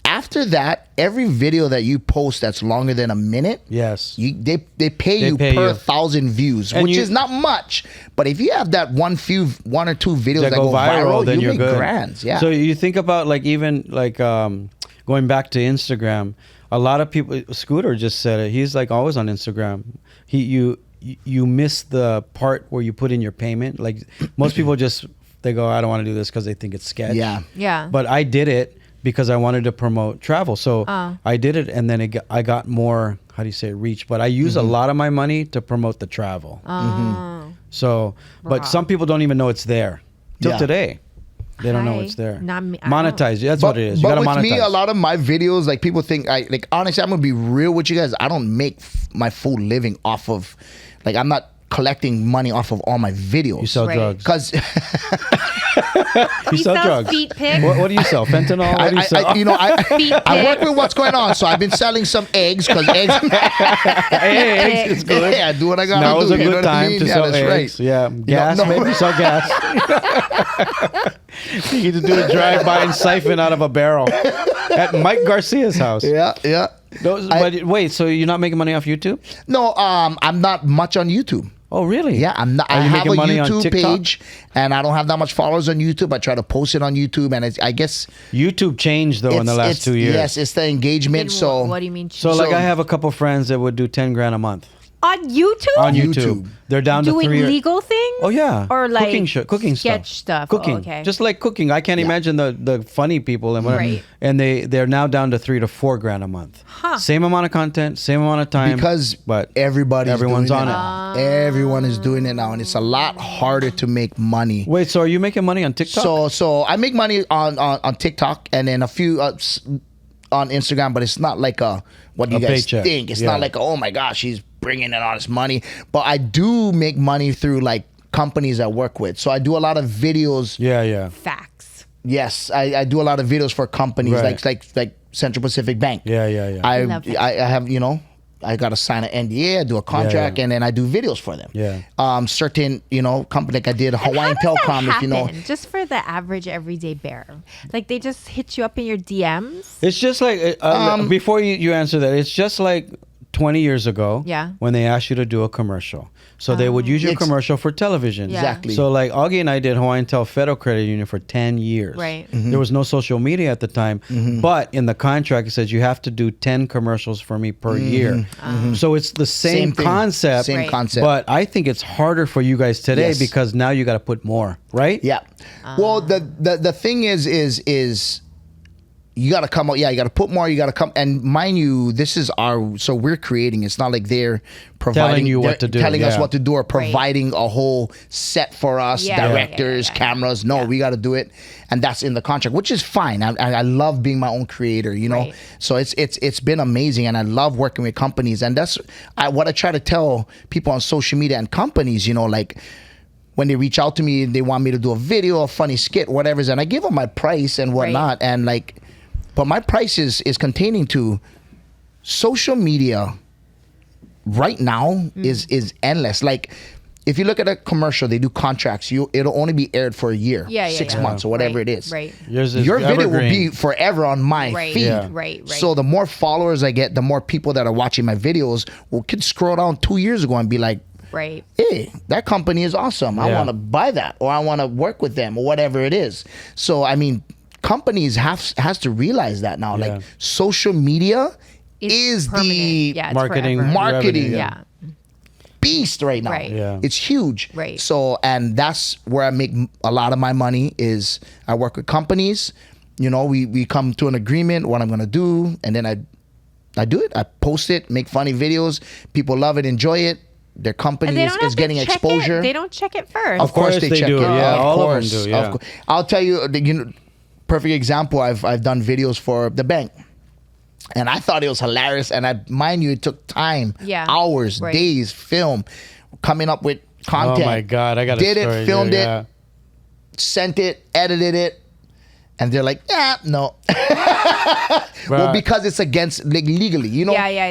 after that, every video that you post that's longer than a minute, yes, they pay you pay per you. 1,000 views, And which you- is not much. But if you have that one or two videos that go viral, then you you're make good. grands. Yeah. So you think about like even like going back to Instagram. A lot of people. Scooter just said it. He's like always on Instagram. You miss the part where you put in your payment. Like most people just they go, I don't want to do this because they think it's sketch. Yeah. Yeah. But I did it because I wanted to promote travel. So I did it, and then I got more. How do you say reach? But I use a lot of my money to promote the travel. So, but some people don't even know it's there till today. They don't know it's there. Not me. Monetize. That's what it is. You But gotta with monetize. me, a lot of my videos, like people think, honestly, I'm gonna be real with you guys. I don't make my full living off of, like, I'm not collecting money off of all my videos. You sell drugs. Because you sell drugs. Feet pics. What do you sell? Fentanyl? What do you sell? I work with what's going on, so I've been selling some eggs because eggs. Hey, eggs is good. Yeah, do what I gotta Now do. was a you know good what I time mean? to Yeah, sell that's eggs. right. Yeah, gas. No. Maybe sell gas. You need to do a drive-by and siphon out of a barrel at Mike Garcia's house. Yeah. But wait, so you're not making money off YouTube? No, I'm not much on YouTube. Oh, really? Yeah, I'm not. Are I you have a making money on YouTube TikTok? page, and I don't have that much followers on YouTube. I try to post it on YouTube, and I guess YouTube changed though in the last 2 years. Yes, it's the engagement. So What do you mean? So like I have a couple friends that would do 10 grand a month on YouTube? on YouTube. They're down to Doing 3 legal things? Oh yeah, Or like cooking sketch stuff. Cooking, Oh, okay. just like cooking. I can't imagine the funny people and whatever. Right. And they're now down to 3 to 4 grand a month. Huh. Same amount of content, same amount of time. but everyone's on it. Everyone is doing it now, and it's a lot harder to make money. Wait, so are you making money on TikTok? So I make money on TikTok, and then a few on Instagram, but it's not like what you A guys paycheck. think. It's Yeah. not like, oh my gosh, he's bringing in all this money. But I do make money through like companies I work with. So I do a lot of videos. Yeah. Facts. Yes, I do a lot of videos for companies Right. like Central Pacific Bank. Yeah. I have I got to sign an NDA, I do a contract, and then I do videos for them. Yeah. Certain, company like I did Hawaiian How does that Telecom, if you know. happen? Just for the average everyday bear, like they just hit you up in your DMs. It's just like before you answer that, it's just like 20 years ago. Yeah. When they asked you to do a commercial. So they would use your commercial for television. Yeah. Exactly. So like Augie and I did Hawaiian Tel Federal Credit Union for 10 years. Right. Mm-hmm. There was no social media at the time, but in the contract it says you have to do 10 commercials for me per year. So it's the same thing. concept. Same Right. concept. But I think it's harder for you guys today Yes. because now you got to put more, right? Yeah. Well, the thing is you got to come out. Yeah, you got to put more. You got to come. And mind you, this is so we're creating. It's not like they're providing Telling you what to do, telling us yeah. what to do, or providing a whole set for us, Yeah, directors, cameras. No, we got to do it, and that's in the contract, which is fine. I love being my own creator, Right. So it's been amazing, and I love working with companies, and that's what I try to tell people on social media and companies. Like, when they reach out to me, they want me to do a video, a funny skit, whatever, and I give them my price and whatnot, and like. But my price is containing to social media right now is endless. Like, if you look at a commercial, they do contracts. It'll only be aired for a year, 6 months, or whatever it is. Right. Your video will be forever on my feed. Yeah. Right. So the more followers I get, the more people that are watching my videos could scroll down 2 years ago and be like, Right. hey, that company is awesome. I want to buy that, or I want to work with them, or whatever it is. So, I mean, companies has to realize that now. Like, social media is the marketing beast right now. Right. Yeah. It's huge. Right. So, and that's where I make a lot of my money is I work with companies. We come to an agreement what I'm going to do, and then I do it. I post it, make funny videos. People love it, enjoy it. Their company is getting exposure. They don't check it first. Of course they check do. it. Yeah, of all course. of them do. Yeah. I'll tell you, perfect example. I've done videos for the bank, and I thought it was hilarious. And mind you, it took time, hours, days, film, coming up with content. Oh my God, I got a did story it, filmed here, it, sent it, edited it, and they're like, no. Well, because it's against legally,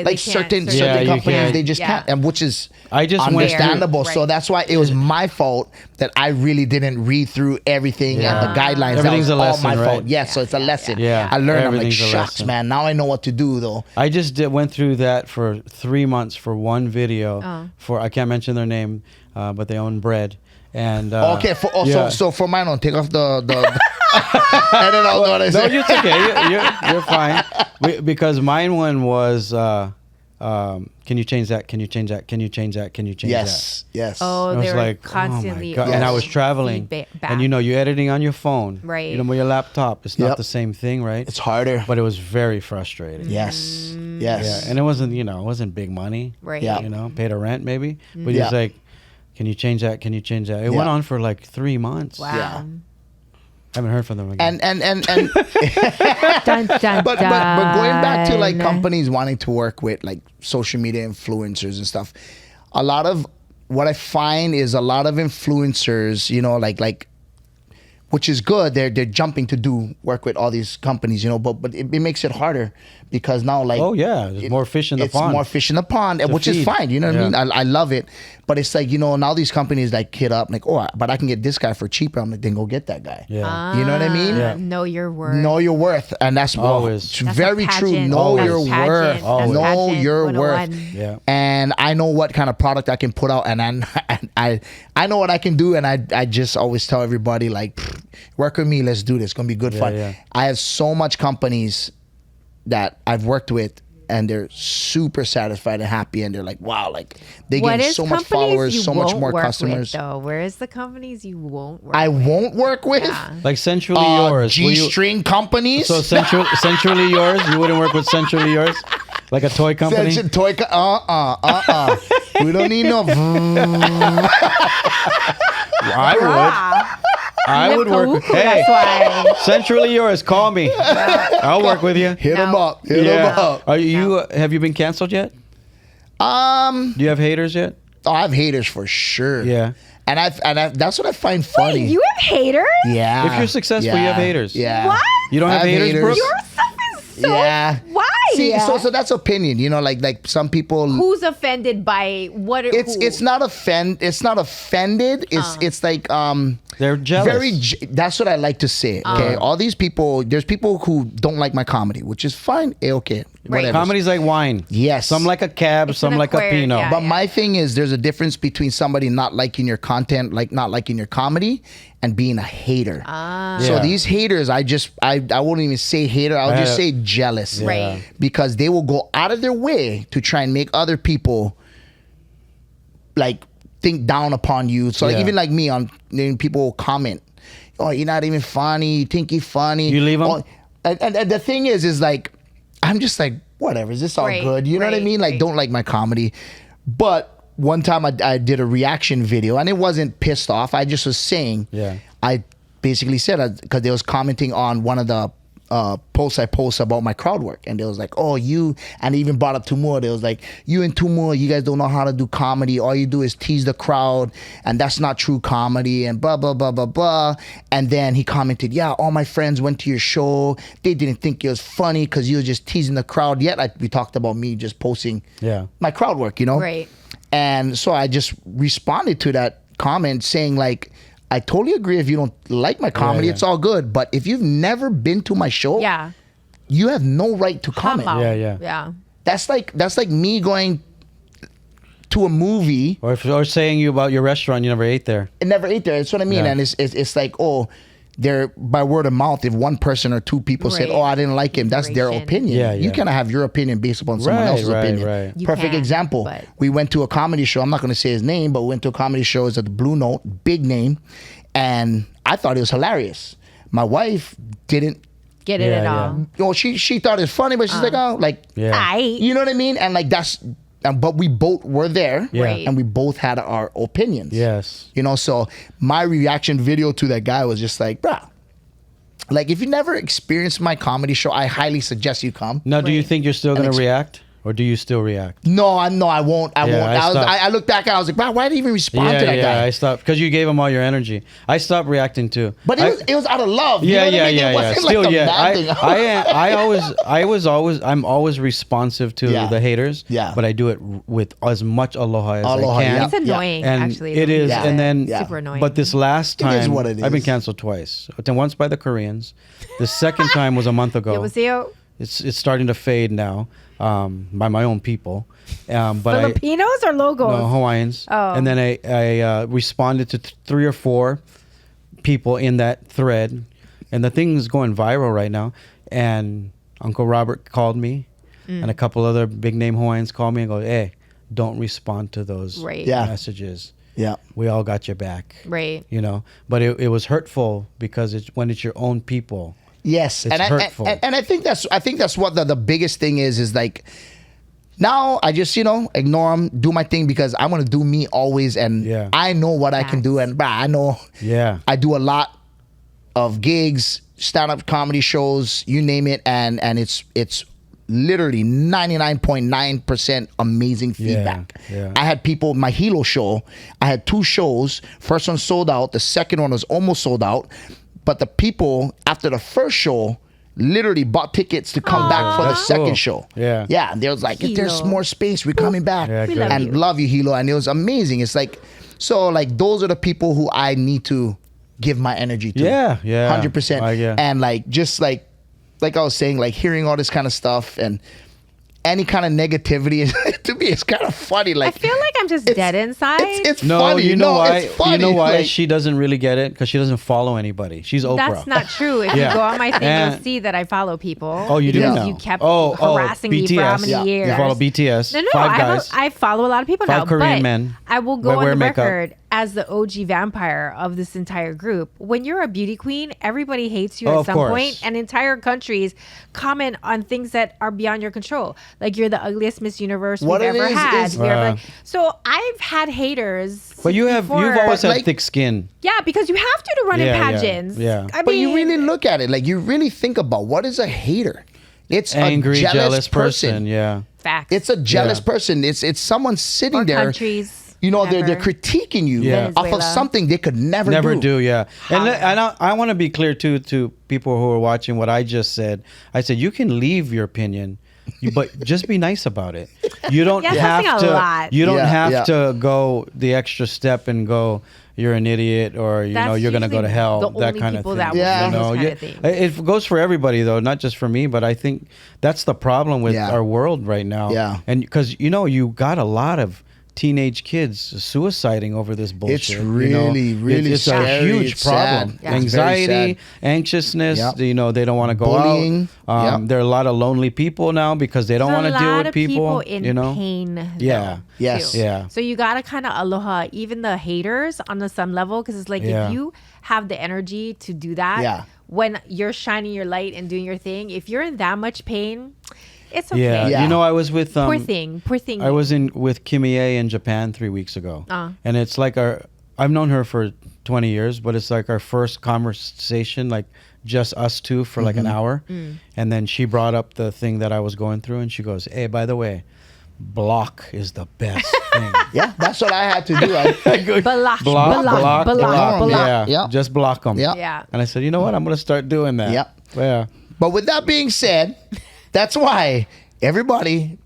like certain companies they just can't, and which is understandable. So that's why it was my fault that I really didn't read through everything and the guidelines. Everything's that was a lesson, all my right? fault. Yes, so it's a lesson. Yeah. I learned. I'm like, Everything's a shucks, lesson. man. Now I know what to do, though. I just went through that for 3 months for one video for I can't mention their name, but they own bread. And okay, so for mine on, take off the I don't know what I said. No, it's okay. You're fine. Because mine one was can you change that? Can you change that? Can you change that? Can you change that? Yes. Oh, I was they were like, constantly. oh my God. And I was traveling, and you're editing on your phone, right? With your laptop, it's not the same thing, right? It's harder, but it was very frustrating. Yes. Yeah, and it wasn't big money, right? Yeah. Paid a rent maybe, but it's like, can you change that? Can you change that? It went on for like 3 months. Wow. Yeah. I haven't heard from them again. And dun, dun, but going back to like companies wanting to work with like social media influencers and stuff, a lot of what I find is a lot of influencers, like which is good. They're jumping to do work with all these companies, but it makes it harder because now like there's more fish in the pond. It's more fish in the pond, which is fine. You know what I mean? I love it, but it's like now these companies like hit up like, but I can get this guy for cheaper. I'm like, then go get that guy. Yeah. You know what I mean? Yeah. Know your worth. Know your worth, and that's always it's very true. Know your worth. Know your worth. Yeah. And I know what kind of product I can put out, and I know what I can do, and I just always tell everybody like, work with me. Let's do this. It's gonna be good fun. Yeah. I have so much companies that I've worked with, and they're super satisfied and happy, and they're like, wow, like they get so much followers, so much more customers. Where is the companies you won't work I with? won't work with? Yeah. Like Centrally Yours. G-string companies? So Centrally Yours, you wouldn't work with Centrally Yours? Like a toy company? We don't need no. I would work with. Hey, Centrally Yours, call me. I'll work with you. Hit them up. Hit them up. Are you? Have you been canceled yet? Do you have haters yet? Oh, I have haters for sure. Yeah. And that's what I find funny. Wait, you have haters? Yeah. If you're successful, you have haters. Yeah. What? You don't have haters, Brooke? Your stuff is so. Yeah. Why? See, so that's opinion. You know, like some people. Who's offended by what? It's not offended. It's like they're jealous. That's what I like to say. Okay, all these people. There's people who don't like my comedy, which is fine. Okay, whatever. Comedy's like wine. Yes, some like a cab, some like a Pinot. But my thing is, there's a difference between somebody not liking your content, like not liking your comedy, and being a hater. So these haters, I won't even say hater. I'll just say jealous, right? Because they will go out of their way to try and make other people like think down upon you. So like, even like me, people will comment, "Oh, you're not even funny. You think you're funny." You leave them. Oh, and the thing is like, I'm just like, whatever. Is this all good? You know what I mean? Like, don't like my comedy. But one time I did a reaction video, and it wasn't pissed off. I just was saying, I basically said, because they was commenting on one of the posts I post about my crowd work, and they was like, "Oh, you," and they even brought up Tumua. They was like, "You and Tumua, you guys don't know how to do comedy. All you do is tease the crowd, and that's not true comedy," and blah blah blah blah blah. And then he commented, "Yeah, all my friends went to your show. They didn't think it was funny because you were just teasing the crowd." Yet we talked about me just posting my crowd work, you know? Right. And so I just responded to that comment saying like, I totally agree if you don't like my comedy, it's all good. But if you've never been to my show, you have no right to comment. Yeah. That's like me going to a movie or saying you about your restaurant you never ate there. I never ate there. That's what I mean. And it's like, oh, they're by word of mouth. If one person or two people said, "Oh, I didn't like him," that's their opinion. You cannot have your opinion based upon someone else's opinion. Perfect example. We went to a comedy show. I'm not going to say his name, but we went to a comedy show. It's at the Blue Note, big name, and I thought it was hilarious. My wife didn't get it at all. Oh, she thought it was funny, but she's like, "Oh, like, you know what I mean?" And like that's. But we both were there, and we both had our opinions. Yes, you know. So my reaction video to that guy was just like, "Bruh, like if you never experienced my comedy show, I highly suggest you come." Now, do you think you're still going to react? Or do you still react? No, I won't. I looked back and I was like, wow, why did he even respond to that guy? I stopped because you gave him all your energy. I stopped reacting too. But it was out of love. Yeah, you know what I mean? It wasn't Still, like a bad thing. I'm always responsive to the haters. Yeah. But I do it with as much aloha as I can. It's annoying, actually. It is, and then super annoying. But this last time, it is what it is. I've been canceled twice. Once by the Koreans. The second time was a month ago. It's starting to fade now. By my own people, but Filipinos or locals? No, Hawaiians. Oh. And then I responded to 3 or 4 people in that thread, and the thing is going viral right now. And Uncle Robert called me, and a couple other big name Hawaiians called me and go, "Hey, don't respond to those messages. Yeah, we all got your back, right? You know." But it was hurtful because when it's your own people. Yes, it's hurtful. And I think that's what the biggest thing is like. Now I just ignore them, do my thing because I want to do me always, and I know what I can do, and I know I do a lot of gigs, stand-up comedy shows, you name it, and it's literally 99.9% amazing feedback. I had people, my Hilo show, I had 2 shows. First one sold out, the second one was almost sold out. But the people after the first show literally bought tickets to come back for the second show. Yeah. And they was like, if there's more space, we're coming back. And love you, Hilo. And it was amazing. It's like, so like those are the people who I need to give my energy to. 100%. And like, just like I was saying, like hearing all this kind of stuff and any kind of negativity to me it's kind of funny. Like I feel like I'm just dead inside. It's no, funny. You know why? It's funny. You know why like, she doesn't really get it? Because she doesn't follow anybody. She's Oprah. That's not true. If you go on my thing, you'll see that I follow people. Oh, you do now? You kept harassing me for how many years? You follow BTS. No, 5 guys. I follow a lot of people 5 now. Korean men. I will go on the record as the OG vampire of this entire group. When you're a beauty queen, everybody hates you at some point, and entire countries comment on things that are beyond your control. Like you're the ugliest Miss Universe we've ever had. So I've had haters. But you've always had thick skin. Yeah, because you have to run in pageants. Yeah. But you really look at it, like you really think about what is a hater. It's angry, a jealous person. Yeah. Facts. It's a jealous person. It's someone sitting there. Countries. They're critiquing you off of something they could never do. And I want to be clear too to people who are watching what I just said. I said you can leave your opinion, but just be nice about it. You don't Yeah, have something a lot. to. You don't Yeah, have yeah. to go the extra step and go. You're an idiot, or That's you're gonna go to usually hell. the That only kind of people thing. that will Yeah. say those kind of things. It goes for everybody though, not just for me. But I think that's the problem with Yeah. our world right now. Yeah. and because you got a lot lot of teenage kids suiciding over this bullshit. It's really, really it's scary. a huge It's problem. sad. Yeah. It's Anxiety, very sad. anxiousness. Yep. They don't want to go Bullying. out. Yep. There are a lot of lonely people now because they don't want to deal with people. A lot of people in pain. Yeah. though, Yes. too. Yeah. So you gotta kind of aloha even the haters on the some level, because it's like Yeah. if you have the energy to do that, Yeah. when you're shining your light and doing your thing, if you're in that much pain, it's okay. Yeah. Yeah. I was with Poor thing. I was with Kimie in Japan 3 weeks ago, and it's like I've known her for 20 years, but it's like our first conversation, like just us two for like an hour, and then she brought up the thing that I was going through, and she goes, "Hey, by the way, block is the best thing." Yeah, that's what I had to do. Block. Yeah, just block them. Yeah. Yeah. And I said, you know what? I'm gonna start doing that. Yep. Yeah. But with that being said, that's why everybody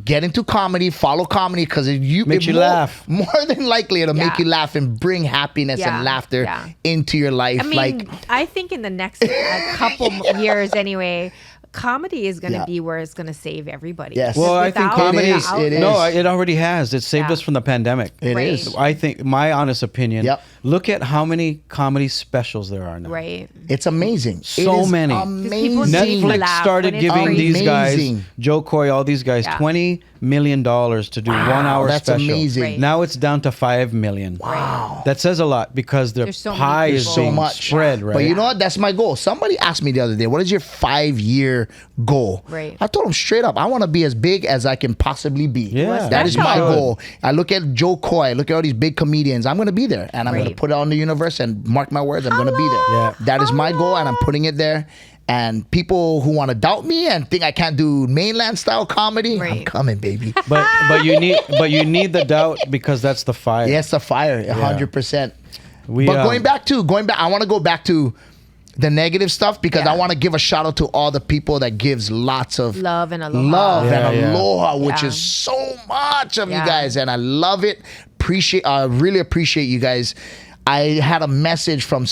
get into comedy, follow comedy, because Makes you laugh. More than likely, it'll make Yeah. you laugh and bring happiness Yeah, and laughter yeah. into your life. I mean, I think in the next couple years anyway, comedy is going to be where it's going to save everybody. Yes. Well, I think Without comedy. the outlet- No, it already has. It saved Yeah. us from the pandemic. It Right. is. I think, my honest opinion. Yep. Look at how many comedy specials there are now. Right. It's amazing. So It is many. people Amazing. need to Netflix laugh started when it's giving crazy. these guys, Amazing. Joe Coy, all these guys, Yeah. $20 million to do 1 hour that's special. amazing. Right. Now it's down to $5 million. Wow. That says a lot because their There's so many pie is people. So being much. spread, right? But you know what? That's my goal. Somebody asked me the other day, what is your 5-year goal? Right. I told them straight up, I want to be as big as I can possibly be. Yeah. That is my Special. goal. I look at Joe Coy, look at all these big comedians. I'm going to be there. And I'm going to Right. put it on the universe and mark my words, I'm going to be there. Yeah. That is my goal, and I'm putting it there. And people who want to doubt me and think I can't do mainland style comedy, I'm Right. coming, baby. But you need the doubt because that's the fire. Yes, the fire, 100%. We, But going back, I want to go back to the negative stuff because Yeah. I want to give a shout out to all the people that gives lots of Love and aloha. Yeah. aloha, which Yeah. is so much of you Yeah. guys, and I love it. Really appreciate you guys. I had a message from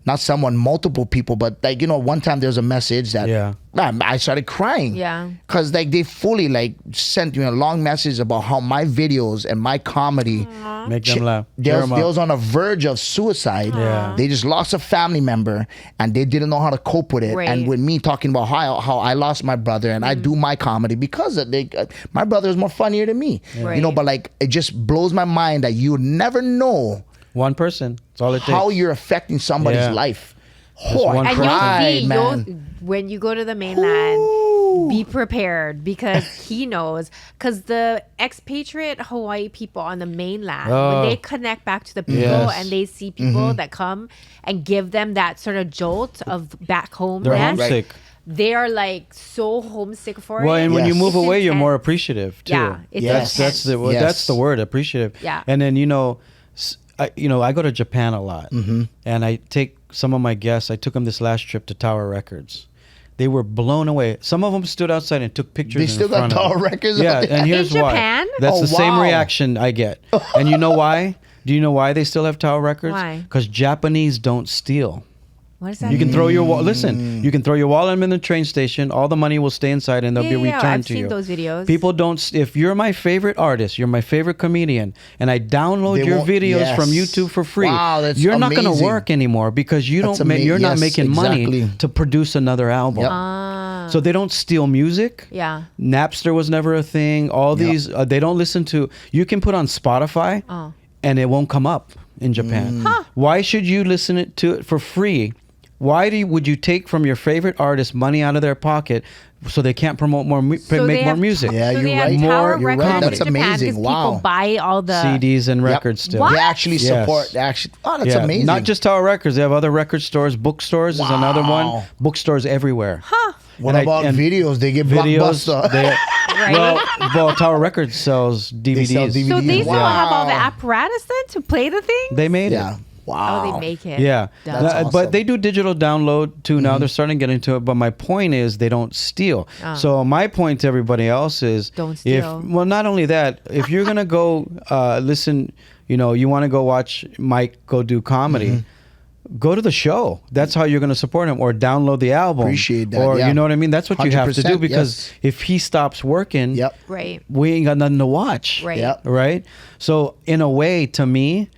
multiple people, but one time there was a message that I started crying. Yeah. Because they fully sent me a long message about how my videos and my comedy make them laugh. they Cheer 'em up. was on the verge of suicide. Yeah. They just lost a family member and they didn't know how to cope with it. Right. And with me talking about how I lost my brother and I do my comedy because my brother is more funnier than me. Right. But it just blows my mind that you never know One person. That's all it takes. how you're affecting somebody's Yeah. life. Just Oh, one I And cried, you'll see, man. when you go to the mainland, be prepared because he knows. Because the expatriate Hawaii people on the mainland, when they connect back to the people Yes. and they see people that come and give them that sort of jolt of back home, They're homesick. they are so homesick for it. Well, and when you Yes. move It's away, you're more intense. appreciative too. Yeah, it's Yes. That's the Yes. that's the word, appreciative. Yeah. And then I go to Japan a lot, and I take some of my guests. I took them this last trip to Tower Records. They were blown away. Some of them stood outside and took pictures. They in still got front of Tower them. Records Yeah, out there? and here's In why. Japan? That's Oh, the same wow. reaction I get. And you know why? Do you know why they still have Tower Records? Why? Because Japanese don't steal. What does that You can mean? throw your listen. You can throw your wallet in the train station. All the money will stay inside, and they'll be returned I've to seen you. those videos. People don't. If you're my favorite artist, you're my favorite comedian, and I download They your won't- videos from yes. YouTube for free, Wow, that's you're not going to amazing. work anymore because you That's don't. You're not yes, making money exactly. to produce another album. Ah. So they don't steal music. Yeah. Napster was never a thing. All these they don't listen to. You can put on Spotify, and it won't come up in Japan. Why should you listen to it for free? Why would you take from your favorite artist money out of their pocket so they can't promote more, make more music? Yeah, so you're they have right. Tower You're right. Records That's in Japan amazing. 'cause Wow. People buy all the CDs and records still. What? They actually Yes. support. That's Yeah, amazing. Not just Tower Records. They have other record stores. Bookstores is another one. Wow. Bookstores everywhere. What And about videos? They get videos? Blockbuster. Well, Tower Records sells DVDs. sell DVDs. So they still Wow. have all the apparatus then to play the thing? They made Yeah. it. Wow. Oh, they make it. Yeah. That's awesome. But they do digital download too now. They're starting to get into it. But my point is they don't steal. So my point to everybody else is Don't steal. Well, not only that, if you're going to go listen, you want to go watch Mike go do comedy, go to the show. That's how you're going to support him, or download the album. Appreciate that, Or yeah. you know what I mean? That's what you have to do, 100%, because if he stops working, Right. we ain't got nothing to watch. Right. Yep. Right? So in a way, to me,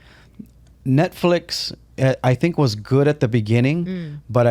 Netflix, I think, was good at the beginning, but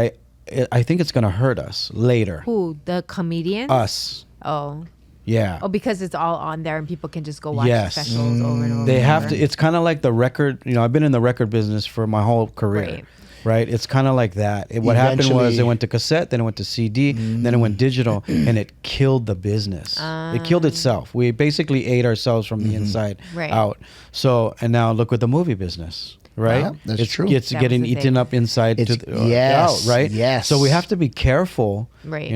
I think it's going to hurt us later. Who? The comedians? Us. Oh. Yeah. Oh, because it's all on there and people can just go watch the Yes. specials over and over. They have to. It's kind of like the record. I've been in the record business for my whole career. Right? It's kind of like that. What happened was Eventually- it went to cassette, then it went to CD, then it went digital, and it killed the business. It killed itself. We basically ate ourselves from the inside Right. out. So, and now look with the movie business. Right? Yeah, that's it's, true. It's That getting was the eaten thing. up inside It's- to the, yes, out, right? yes. So we have to be careful. Right.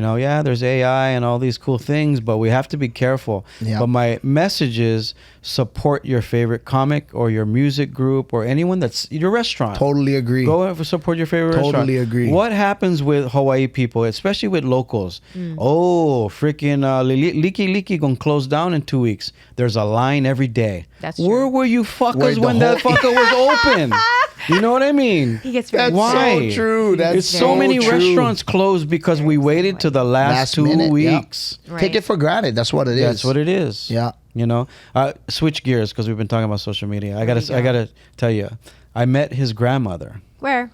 There's AI and all these cool things, but we have to be careful. Yeah. But my message is support your favorite comic or your music group or anyone that's your restaurant. Totally agree. Go and support your favorite restaurant. Totally agree. What happens with Hawaii people, especially with locals? Oh, freaking Liki gonna close down in 2 weeks. There's a line every day. That's Where true. were you fuckers Wait, the when that whole- fucker was open? You know what I mean? He gets very That's Why? so true. That's It's so many true. restaurants closed because we waited to the last 2 minute, yeah. weeks. Take it for granted. That's what it is. That's what it is. Yeah. Switch gears because we've been talking about social media. I gotta tell you, I met his grandmother. Where?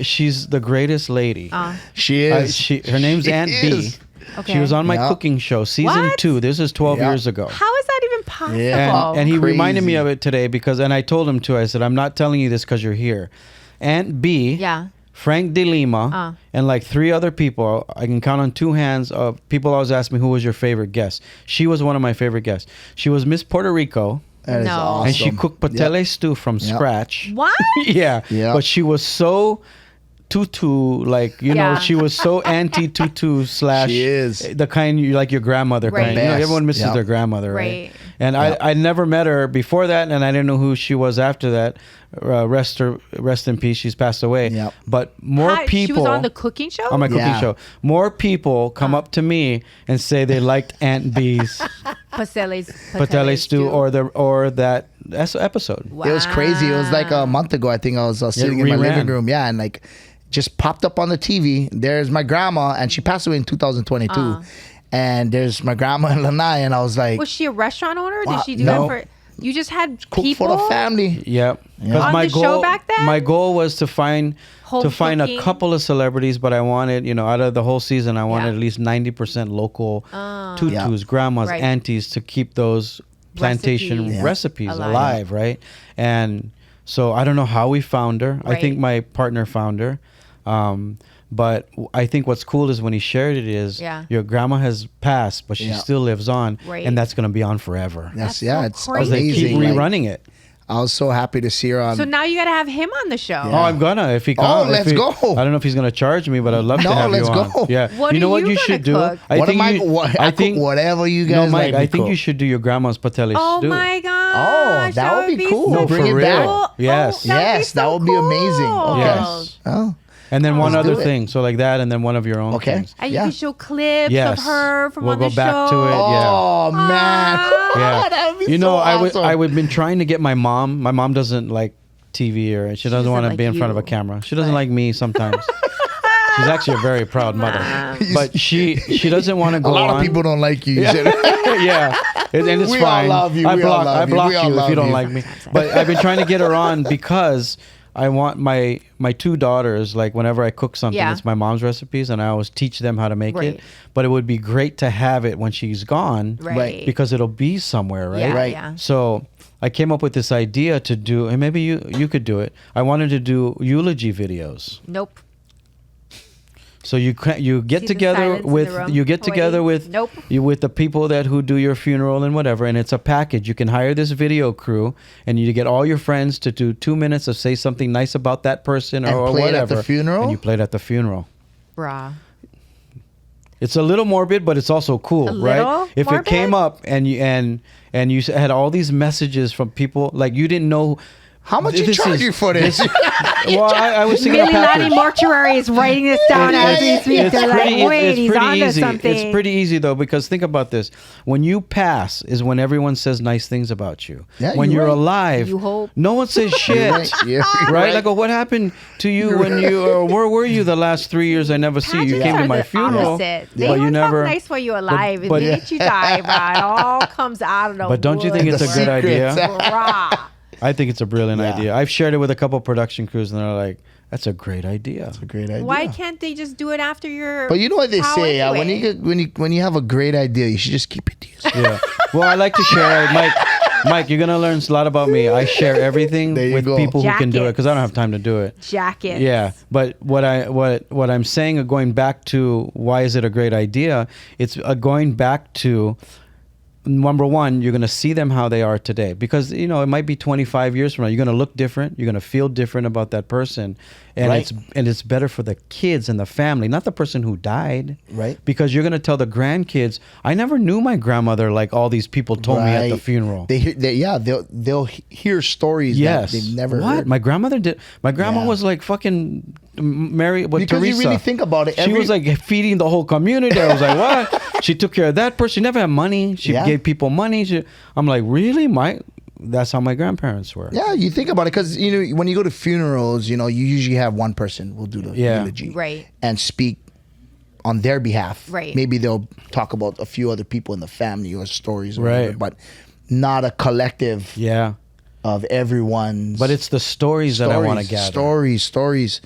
She's the greatest lady. She is. Her name's Aunt B. is. Okay. She was on my Yeah. cooking show, season What? 2. This is 12 Yeah. years ago. How is that even possible? Yeah. And he reminded me Crazy. of it today and I told him too. I said, I'm not telling you this because you're here. Aunt B, Yeah. Frank De Lima, and like 3 other people. I can count on 2 hands of people always ask me who was your favorite guest. She was one of my favorite guests. She was Miss Puerto Rico. That is No. awesome. And she cooked patele stew from Yep. scratch. What? Yeah. Yeah. But she was so tutu, Yeah. she was so anti-tutu slash She is. the kind you like your grandmother Right. kind. Best. Everyone misses Yep. their grandmother, right? Right. And I never met her before that, and I didn't know who she was after that. Rest in peace. She's passed away. Yep. But more Hi, people She was on the cooking show? on my cooking Yeah. show. More people come up to me and say they liked Aunt B's patele stew or that episode. Wow. It was crazy. It was like a month ago. I think I was sitting in my reran. living room. Yeah, and like just popped up on the TV. There's my grandma, and she passed away in 2022. And there's my grandma in Lanai, and I was like, Was she a restaurant owner? Or Wow, did she do no. that for? You just had cook people for the family. Yep. Yeah. On my the goal, show back then? My goal was to find Home a cooking? couple of celebrities, but I wanted, out of the whole season, I wanted Yeah. at least 90% local tutus, Yeah. grandmas, Right. aunties to keep those plantation Recipes. recipes, Yeah. alive, right? And so I don't know how we found her. I think Right. my partner found her. But I think what's cool is when he shared it is your grandma has passed, but she Yeah. still lives on, Right. and that's going to be on forever. That's so it's crazy. They keep amazing. Like, rerunning it. I was so happy to see her on. So now you got to have him on the show. Oh, I'm gonna if he comes. Oh, let's go. I don't know if he's gonna charge me, but I'd love to No, have let's you on. go. Yeah. What you know are what you you gonna should do? cook? What am I cook whatever you guys Mike. like. I think you should do your grandma's patele Oh stew. my gosh. Oh, that would be cool. No, Bring for it back. real. Yes. Yes, that would be amazing. Okay. Yes. Oh. And then one Let's do other it. thing, so like that, and then one of your own Okay. things. And you can show clips Yes. of her from We'll on go the back show. to it. Yeah. Oh man. Yeah. That'd be You know, so awesome. I would been trying to get my mom. My mom doesn't like TV or she doesn't want to like be in front of a you, camera. She doesn't like me sometimes. She's actually a very proud mother, but she doesn't want to go A lot on. of people don't like you. Yeah, and it's We all fine. love you. I We all block, love I you. block We all you if love you don't you. like me. But I've been trying to get her on because I want my 2 daughters. Like whenever I cook something, Yeah. it's my mom's recipes, and I always teach them how to make Right. it. But it would be great to have it when she's gone, Right. because it'll be somewhere, right? Yeah, Right. yeah. So I came up with this idea to do, and maybe you could do it. I wanted to do eulogy videos. Nope. So you get See the together silence in the with room? you get Oh, wait. together with Nope. with the people who do your funeral and whatever, and it's a package. You can hire this video crew, and you get all your friends to do 2 minutes of say something nice about that person And or play it whatever. at the funeral? And you play it at the funeral. Bruh. It's a little morbid, but it's also cool, A right? little If morbid? it came up and you had all these messages from people like you didn't know. How much you charge you for this? Well, I was thinking of Millie Lani package. Mortuary is writing this down as we speak. They're like, wait, he's onto easy. something. It's pretty easy though, because think about this: when you pass, is when everyone says nice things about you. Yeah, when you're you're right. alive, You hope. no one says shit. right. Yeah, you're right? right. Like, what happened to you when you? Where were you the last 3 years? I never see you. You Pageants came to are my the funeral, opposite. They but don't you never. talk nice while you're alive. but- and the minute you die, it all comes out of the But don't you think woods. it's a good idea? Rah. I think it's a brilliant Yeah. idea. I've shared it with a couple production crews, and they're like, "That's a great idea." It's a great idea. Why can't they just do it after your? But you know what they how say? anyway? When you have a great idea, you should just keep it to yourself. Yeah. Well, I like to share. Mike, you're gonna learn a lot about me. I share everything There you with go. people who can do it because I don't have Jackets. time to do it. Jackets. Yeah, but what I'm saying, going back to why is it a great idea? It's going back to number one, you're going to see them how they are today, because it might be 25 years from now. You're going to look different. You're going to feel different about that person, and Right. it's better for the kids and the family, not the person who died. Right. Because you're going to tell the grandkids, I never knew my grandmother like all these people told me at the Right. funeral. They'll hear stories Yes. that they've never what? heard. My grandmother did. My grandma Yeah. was like fucking Mary. What, Because Teresa. you really think about it, she was like feeding the whole community. I was like, what? She took care of that person. She never had money. She Yeah. gave people money. I'm like, really? That's how my grandparents were. Yeah, you think about it because when you go to funerals, you usually have one person will do the eulogy, Right. and speak on their behalf. Right. Maybe they'll talk about a few other people in the family or stories, or whatever, Right. but not a collective Yeah. of everyone's. But it's the stories that I want to gather. Stories.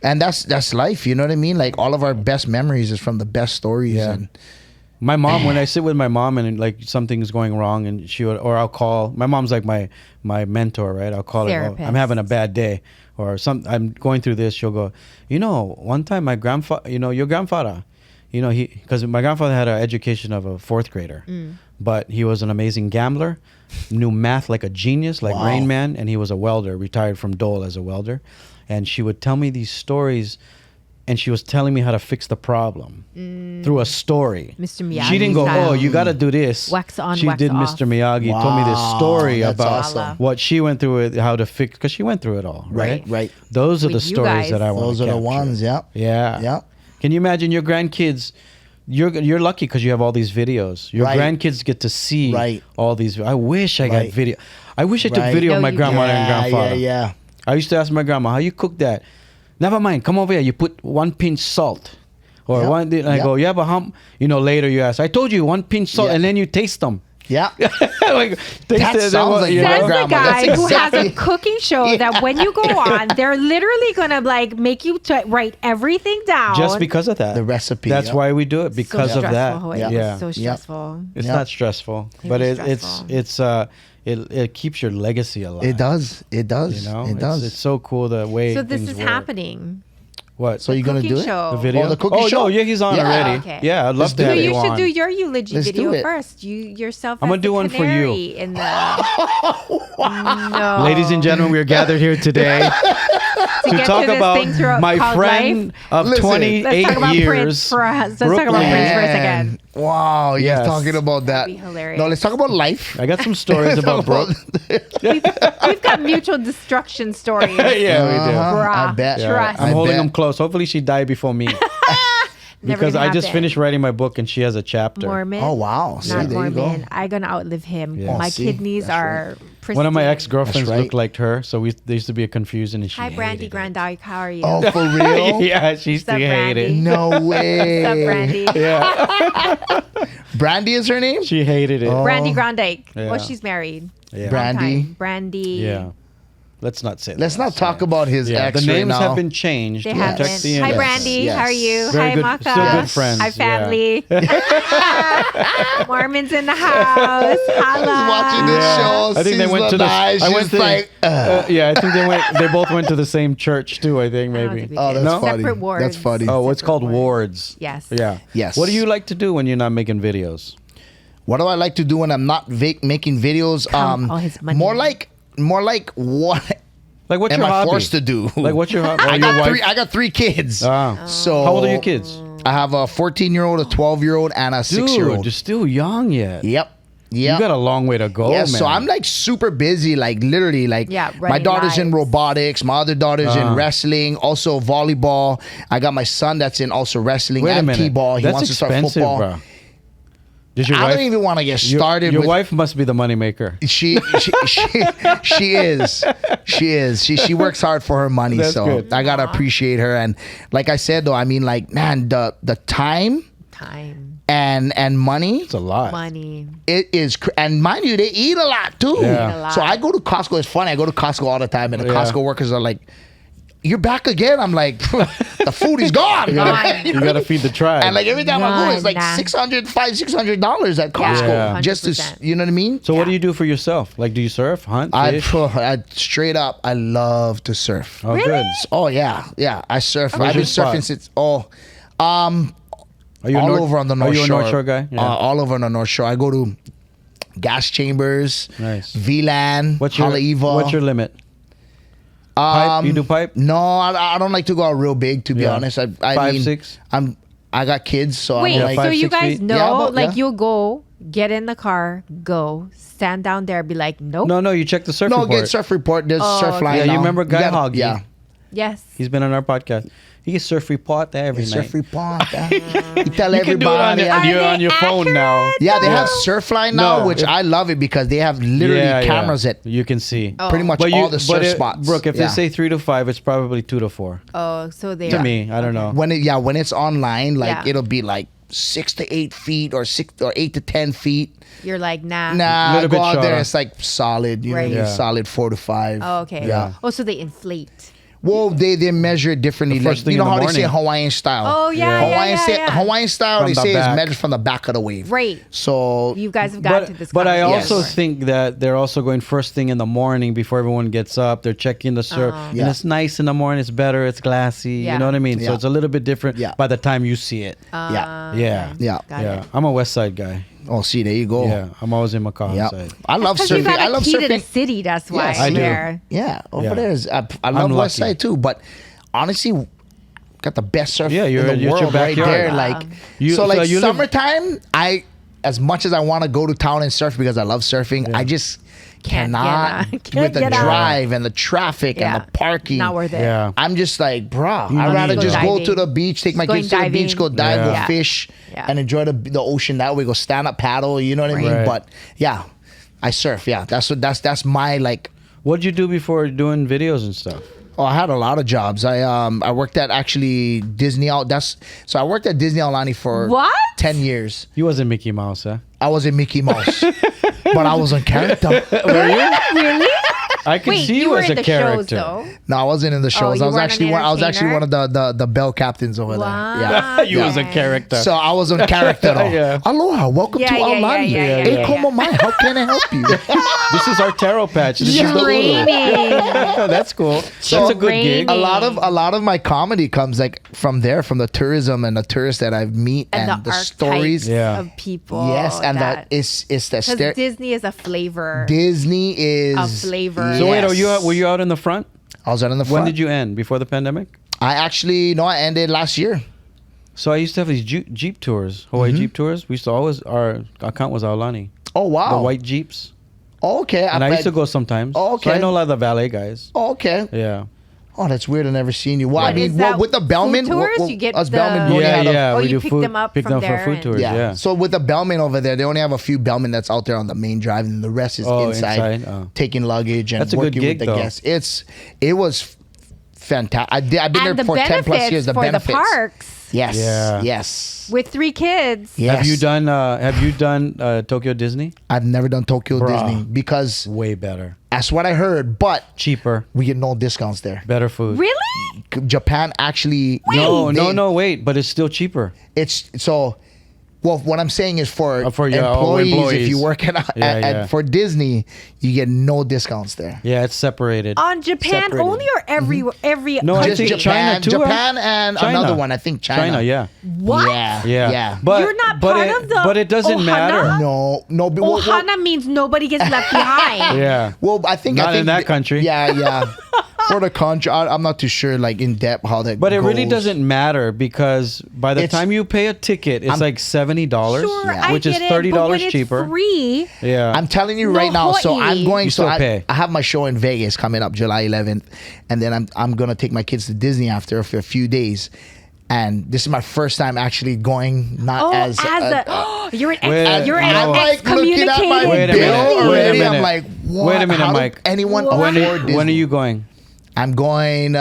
And that's life, you know what I mean? Like all of our best memories is from the best stories. Yeah. And My mom, when I sit with my mom and like something's going wrong, and I'll call. My mom's like my mentor, right? I'll call her. "Oh, I'm Therapist. having a bad day, or I'm going through this. She'll go, one time my grandfather, your grandfather, because my grandfather had an education of a 4th grader, but he was an amazing gambler, knew math like a genius, like Wow. Rain Man, and he was a welder, retired from Dole as a welder, and she would tell me these stories. And she was telling me how to fix the problem through a story. Mr. Miyagi She didn't go, style. "Oh, you got to do this." Wax on, She wax did off. Mr. Miyagi. Told me this Wow, story that's about awesome. what she went through, how to fix, because she went through it all, right? Right. Those are With the you stories guys. that I want. Those are the ones, yeah. Yeah. Yeah. Can you imagine your grandkids? You're lucky because you have all these videos. Your Right. grandkids get to see Right. all these. I wish I got Right. video. I wish I took Right. video of No, my you grandmother and Yeah, grandfather. yeah. I used to ask my grandma, "How you cook that?" Never mind. Come over here. You put 1 pinch salt. Or Yep. one, and I Yep. go, yeah, but later you ask, I told you 1 pinch salt, Yeah. and then you taste them. Yeah. Like, taste That it, and sounds what- like you my know? Says the grandma. guy That's who has a exactly- cooking show that when you go on, they're literally gonna like make you write everything down. Just because of that. The recipe, That's yep. why we do it, because so of that. stressful. Yeah. It Yeah. was so stressful. It's Yep. not stressful, It but was it's stressful. it keeps your legacy alive. It does. It does. You know, It does. It's so cool the way. So this things is work. happening. What? So you're gonna Cooking do it? show. The video? Oh, the cooking oh, show? no, yeah, he's on Yeah. already. Okay. Yeah, I'd love to So have you you should on. do your eulogy Let's video do it. first. You yourself. I'm as gonna do the one for you. canary in the. No. Ladies and gentlemen, we are gathered here today to get talk through this about thing through- my called friend of Listen, 28 Let's talk about years. Prince for us. Let's Brook talk about Lee. Prince for a Man. second. Wow, you're Yes. talking about that. That'd be hilarious. No, let's talk about life. I got some stories about Brooke. We've got mutual destruction stories. Yeah, we do. Bruh. I bet. Trust. I'm I holding bet. them close. Hopefully, she died before me. Never Because gonna I just happen. finished writing my book and she has a chapter. Mormon. Oh, wow. See, Not there you go. Mormon. I'm gonna outlive him. Yeah. My See, kidneys that's are pristine. One of my ex-girlfriends That's right. looked like her, so there used to be a confusion. And she Hi, Brandy hated Grandike. How are you? Oh, for real? yeah, she used to What's up, hate it. Brandy? No way. What's up, Brandy? Yeah, Brandy is her name? she hated it. Oh. Brandy Grandike. Yeah. Well, she's married. Yeah. Long Brandy. time. Brandy. Yeah. Let's not say that. Let's not talk about his Yeah, ex the names right now. have been changed. They to haven't. protect the Hi, innocent. Brandy. Yes. How are you? Very Hi, good- Maka. still good friends, Hi, yeah. family. Mormons in the house. Holla. watching this show. I think they sees went to the. eyes, I went she's to. like, yeah, I think they went. They both went to the same church too. I think I don't maybe. think we Oh, did. that's funny. Separate wards. That's funny. Oh, it's Separate called wards. wards. Yes. Yeah. Yes. What do you like to do when you're not making videos? What do I like to do when I'm not making videos? Count all his money. More like what Like, what's am your I hobby? forced to do? Like, what's your hobby? I Your got wife? I got 3 kids. Ah. So How old are your kids? I have a 14-year-old, a 12-year-old, and a 6-year-old. Dude, you're still young yet. Yep. Yeah. You got a long way to go, Yeah, man. so I'm like super busy, like literally, like my running daughter's in lives. robotics, my other daughter's in wrestling, also volleyball. I got my son that's in also wrestling Wait a and minute. t-ball. He That's wants to start expensive, football. bro. Does your I wife, don't even want to get started. Your with, wife must be the moneymaker. She is. She is. She works hard for her money. That's so good. I gotta appreciate her. And like I said though, I mean, like, man, the time and money. It's a lot. Money. It is, and mind you, they eat a lot too. Yeah. Eat a lot. So I go to Costco. It's funny. I go to Costco all the time, and the Costco workers are like, "You're back again." I'm like, "The food is gone." You gotta feed the tribe. And like every time I go, it's like $600 at Costco Yeah. just to, you know what I mean? So what do you do for yourself? Like, do you surf, hunt, I fish? straight up, I love to surf. Oh, good. Oh yeah, I surf. Where's I've been your spot? surfing since Are you a all North- over on the are North you a Shore. North Shore guy? Yeah. All over on the North Shore. I go to Gas Chambers, Nice. VLAN, What's your limit? Pipe? You do pipe? No, I don't like to go out real big. To be honest, I 5, mean, 6? I got kids, so Wait, I'm like, so you guys know, you'll go, get in the car, go, stand down there, be like, nope. No, you check the surf no, report. get surf report. There's Oh, surf okay. line. Yeah, now. you remember Guy gotta- Hoggy? Yeah. Yes. He's been on our podcast. He gets surf report there every night. Surf report. You tell You can do it on everybody. on your phone now. Yeah, they have Surfline now, which I love it because they have literally cameras that you can see pretty much But all you- the surf but spots. Brooke, if Yeah. they say 3 to 5, it's probably 2 to 4. Oh, so they To me, I don't know. when it's online, like Yeah. it'll be like 6 to 8 feet or 8 to 10 feet. You're like, nah. Nah, Little go bit out there. shorter. It's like solid. You Right. know, Yeah. solid 4 to 5. Oh, okay. Yeah. Oh, so they inflate. Well, they measure it differently. The first Like, thing you know in the how they say morning. Hawaiian style. Oh, yeah, Hawaiian style. From They the say back. is measured from the back of the wave. Right. So You guys have got to this But I conversation. also think that they're also going first thing in the morning before everyone gets up. They're checking the surf. And Yeah. it's nice in the morning. It's better. It's glassy. Yeah. You know what I mean? So Yeah. it's a little bit different Yeah. by the time you see it. Yeah. Yeah. Yeah. Got Yeah. it. I'm a West Side guy. Oh, see, there you go. Yeah. I'm always in Macau Yeah. side. I love Because you surfing. got I a love key to the surfing. city, that's why. Yes, I do. Here. Yeah, over Yeah. there is. I love I'm West lucky. Side too, but honestly, got the best surf Yeah, in you're- the it's your world right backyard. there. Wow. Like, You- so so like you live- summertime, as much as I want to go to town and surf because I love surfing, I just Can't cannot get out. with the Can't get out. drive and the traffic Yeah. and the parking. Not worth it. Yeah. I'm just like, bruh, You I'd rather need just it. go Diving. to the beach, take my Going kids to the beach, diving. go dive, Yeah. go fish, Yeah. and enjoy the ocean that way. Go stand up paddle, you know what I mean? Right. But yeah, I surf. Yeah, that's my like. What'd you do before doing videos and stuff? Oh, I had a lot of jobs. I worked at actually Disney out. So I worked at Disney Aulani for What? 10 years. You wasn't Mickey Mouse, huh? I was in Mickey Mouse, but I was on character. Were you? Really? I could Wait, see you you were as in a the character. shows, though. No, I wasn't in the shows. you I was weren't actually an one of the bell captains over Wow. there. Yeah. You was a character. So I was on character though. Yeah. Aloha, welcome Yeah, to yeah, Aulani. yeah, yeah, Hey, yeah. como mai? How can I help you? This is our taro patch. This is the Screaming. That's cool. So That's a good gig. a lot of my comedy comes like from there, from the tourism and the tourists that I've meet And and, the the archetypes stories. Yeah. of people. Yes, and that it's the because Disney is a flavor. Disney is A flavor. So wait, Yes. were you out in the front? I was out in the front. When did you end? Before the pandemic? I ended last year. So I used to have these Jeep tours, Hawaii Jeep tours. We used to always, our account was Aulani. Oh wow. The white Jeeps. Oh, okay. And I used to go sometimes. Oh, So I okay. know a lot of the valet guys. Oh, okay. Yeah. Oh, that's weird. I never seen you. Well, What I mean, is that, with the Bellman, food tours? You get us the- Bellman, we only had a- Yeah. Oh, we you do pick food, them up pick from them there for food and- tours. Yeah. So with the Bellman over there, they only have a few Bellman that's out there on the main drive, and the rest is inside. Oh. Taking luggage and That's a good working gig, with the though. guests. It was fantastic. I've been And there the for 10 plus years. benefits The for benefits. the parks Yes. Yeah. Yes. with 3 kids. Yes. Have you done Tokyo Disney? I've never done Tokyo Bruh. Disney because Way better. that's what I heard, but Cheaper. we get no discounts there. Better food. Really? Japan actually No, wait, but it's still cheaper. It's so. Well, what I'm saying is for, For your employees, if you work at, Yeah. for Disney, you get no discounts there. Yeah, it's separated. On Japan Separated. only or every No, I country? think Japan, China too. Japan, and China. another one. I think China. China, yeah. What? Yeah, Yeah. yeah. But, You're not but part it, of the But it doesn't Ohana? matter. No. But, Ohana means nobody gets left behind. Yeah. well, I think Not in that country. Yeah. for the country, I'm not too sure, like in depth how that. But it really goes. doesn't matter because by the time you pay a ticket, it's like $70, Sure, which is I get it, but $30 when it's cheaper. Free. Yeah, I'm telling you No right now. So hoy. I'm going. You So still pay. I have my show in Vegas coming up July 11th, and then I'm gonna take my kids to Disney after for a few days. And this is my first time actually going, not as you're an Wait, you're no. an looking at my Wait a bill minute. already. I'm like, what? Wait a minute, How do Mike. anyone When afford Disney? when are you going? I'm going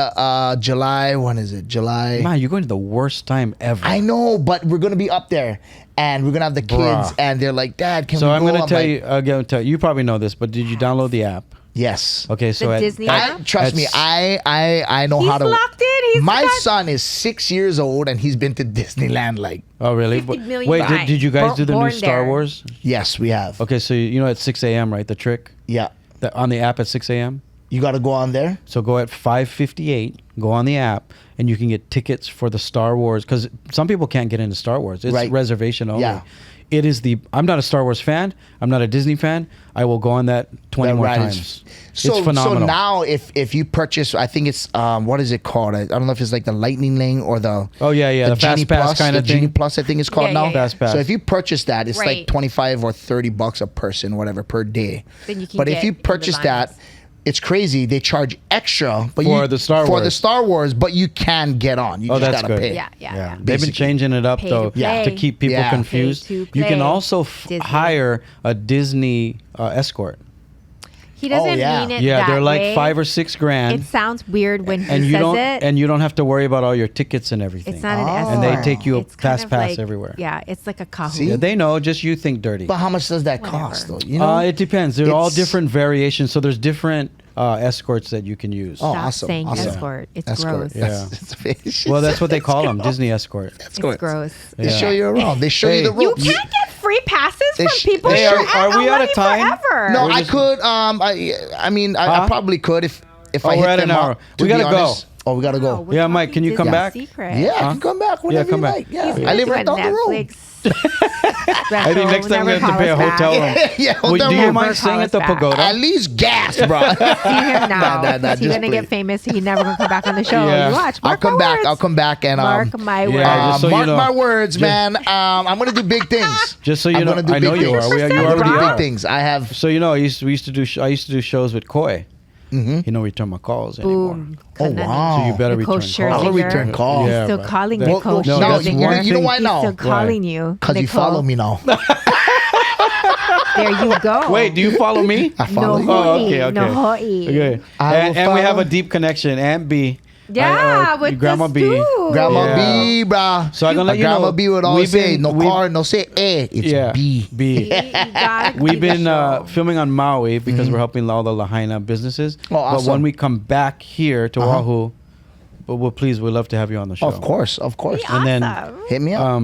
July. When is it? July. Man, you're going to the worst time ever. I know, but we're gonna be up there, and we're gonna have the kids, Bruh. and they're like, "Dad, can So we I'm go?" going to tell like, you. Again, you probably know this, but did you download the app? Yes. Okay, so at, Disney at- app? Trust me, I know He's how to. locked in. My son is 6 years old, and he's been to Disneyland like. Oh really? 50 million Wait, times. did you guys do the new Born Star there. Wars? Yes, we have. Okay, so you know at 6 a.m. right? The trick Yeah, on the app at 6 a.m. you got to go on there. So go at 5:58. Go on the app, and you can get tickets for the Star Wars because some people can't get into Star Wars. It's Right. reservation only. Yeah. It is the. I'm not a Star Wars fan. I'm not a Disney fan. I will go on that 20 That more ride is- times. So, it's phenomenal. So now, if you purchase, I think it's what is it called? I don't know if it's like the Lightning Lane or the the Genie Fast Pass Plus, kind the of Genie thing. Plus, I think it's called Yeah, now. yeah, yeah. Fast Pass. So if you purchase that, it's Right. like $25 or $30 a person, whatever, per day. Then you can But get if you in the purchase that, lines. it's crazy. They charge extra, but For you, the Star for Wars. the Star Wars, but you can get on. You Oh, just that's gotta good. pay. Yeah. They've been Basically. changing it up Pay though to play. to keep people Yeah. confused. Pay to You can play. also Disney. hire a Disney escort. He doesn't yeah. mean it Yeah, that they're like way. $5 or $6 grand. It sounds weird when he and you says don't it. and you don't have to worry about all your tickets and everything. It's not an escort. And they take you a It's kind fast of pass like- everywhere. Yeah, it's like a Kahoot. See? Yeah, they know. Just you think dirty. But how much does that cost, though? You know, It depends. They're all It's- different variations. So there's different escorts that you can use. Oh, Stop awesome, saying awesome. escort. It's Escort. gross. Yeah. That's Well, that's what they call them, Disney escort. It's gross. They Yeah. show you around. They show you the You ropes. can't get free passes They from sh- people. they You're show- are we out of already time? Forever. No, We're I just- could. I mean, I Huh? probably could if Oh, I we're hit at them an hour. up, We to be gotta go. honest. Oh, we gotta go. we're Yeah, Mike, talking can you come Disney back? Secret. Yeah, I can come back whenever come you back. like. Yeah, He's I live gonna right do a down the road. Netflix I think next time we have to pay a hotel room. Yeah, hotel Do you room. mind staying at the Call us back. Pagoda? At least gas, bro. See him now. Nah, He's just gonna please. get famous. He never gonna come back on the show. Yeah. You watch. I'll Mark come my back. words. I'll come back and Mark my words. Yeah, just so you mark know. my words, man. I'm gonna do big things. Just so you I'm know, gonna do I know big you things. are. You I'm gonna already do are. big things. I have. So you know, I used to do shows with Koi. Mm-hmm. He don't return my calls anymore. Boom. Oh wow. So you better Nicole return I'll calls. return calls. He's Yeah, still but- calling that- Nicole no, No, that's you one know, you know thing- why He's now? still calling you. Because you Nicole. follow me now. There you go. Wait, do you follow me? I follow you. Oh, okay, okay. No hoi. Okay. I will And we have follow. a deep connection. Aunt B. Yeah, with Grandma the B. stew. Grandma Yeah. B, bruh. So I'm gonna let you Grandma know, B would always we've say, been- no we've- car, no say A. It's Yeah. B. B. You gotta We've see the been show. filming on Maui because we're helping all the Lahaina businesses. Oh, awesome. But when we come back here to Oahu, but we'd love to have you on the show. Of course, of course. And then Hit me up.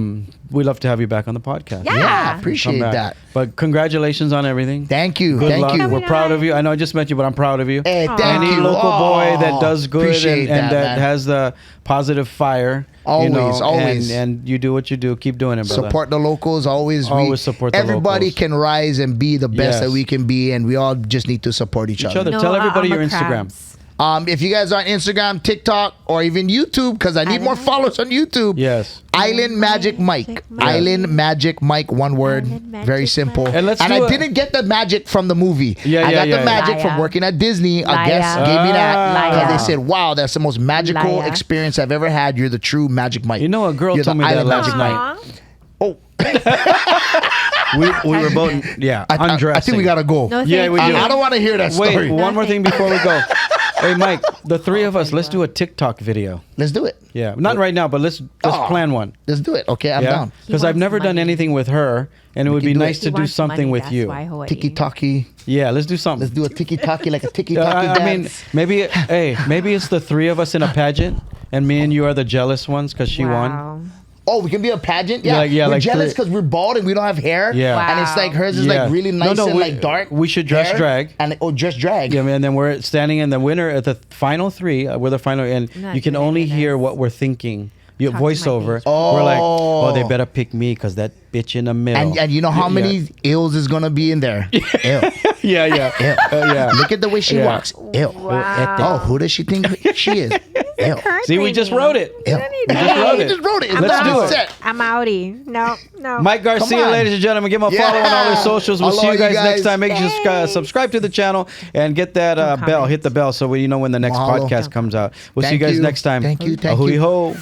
we'd love to have you back on the podcast. Yeah. Yeah, Come appreciate back. that. But congratulations on everything. Thank you. Good Thank luck. you. We're proud of you. I know I just met you, but I'm proud of you. Hey, thank Any you. local boy that Oh, does good appreciate and that man. has the positive fire. Always, always. And you do what you do. Keep doing it, brother. Support the locals. Always support the everybody locals. can rise and be the best Yes. that we can be, and we all just need to support each other. No, Tell everybody your Alma Instagram. crabs. If you guys are on Instagram, TikTok, or even YouTube, because I need more followers on YouTube. Yes. Island Magic Mike. Island Magic Mike, one word. Island Magic Very simple. And let's I do a- didn't get the magic from the movie. Yeah, I yeah, got yeah, the yeah. magic from Liar. working at Disney. A Liar. guest gave me that. Liar. Because they said, wow, that's the most magical Liar. experience I've ever had. You're the true Magic Mike. You know, a girl You're told the me that Island last Magic night. Oh, We were both, undressing. I think we got to go. No, Yeah, thank we you. do. I don't want to hear that Wait, story. one more thing before we go. Hey, Mike, the three of us, let's do a TikTok video. Let's do it. Yeah, not right now, but let's Oh. plan one. Let's do it. Okay, I'm Yeah, down. because I've wants never done money. anything with her, and it would can be do it. nice He to do wants something money, with that's you. why Hawaii. Tiki talkie. Yeah, let's do something. Let's do a tiki talkie like a tiki talkie I mean, dance. maybe maybe it's the three of us in a pageant, and me and you are the jealous ones because she won. Wow. Oh, we can be a pageant? Yeah, Yeah, like- we're like jealous three- because we're bald and we don't have hair. Yeah. And it's like hers is Yeah. like really No, nice no, and we- like dark. we should dress hair. drag. And dress drag. Yeah, and then we're standing in the winner at the final three. We're the final, and I'm not you can doing only any of hear this. what we're thinking your voiceover. We're like, oh, they better pick me because that bitch in the middle. And you know how many ills is gonna be in there? Ill. Yeah. Look at the way she walks. Ill. Wow. Oh, who does she think she is? Ill. See, we just wrote it. Ill. We just wrote it. Let's do it. I'm outie. No. Mike Garcia, ladies and gentlemen, give him a follow on all their socials. We'll see you guys next time. Make sure you subscribe to the channel and get that bell. Hit the bell so you know when the next podcast comes out. We'll see you guys next time. Thank you. Hui ho.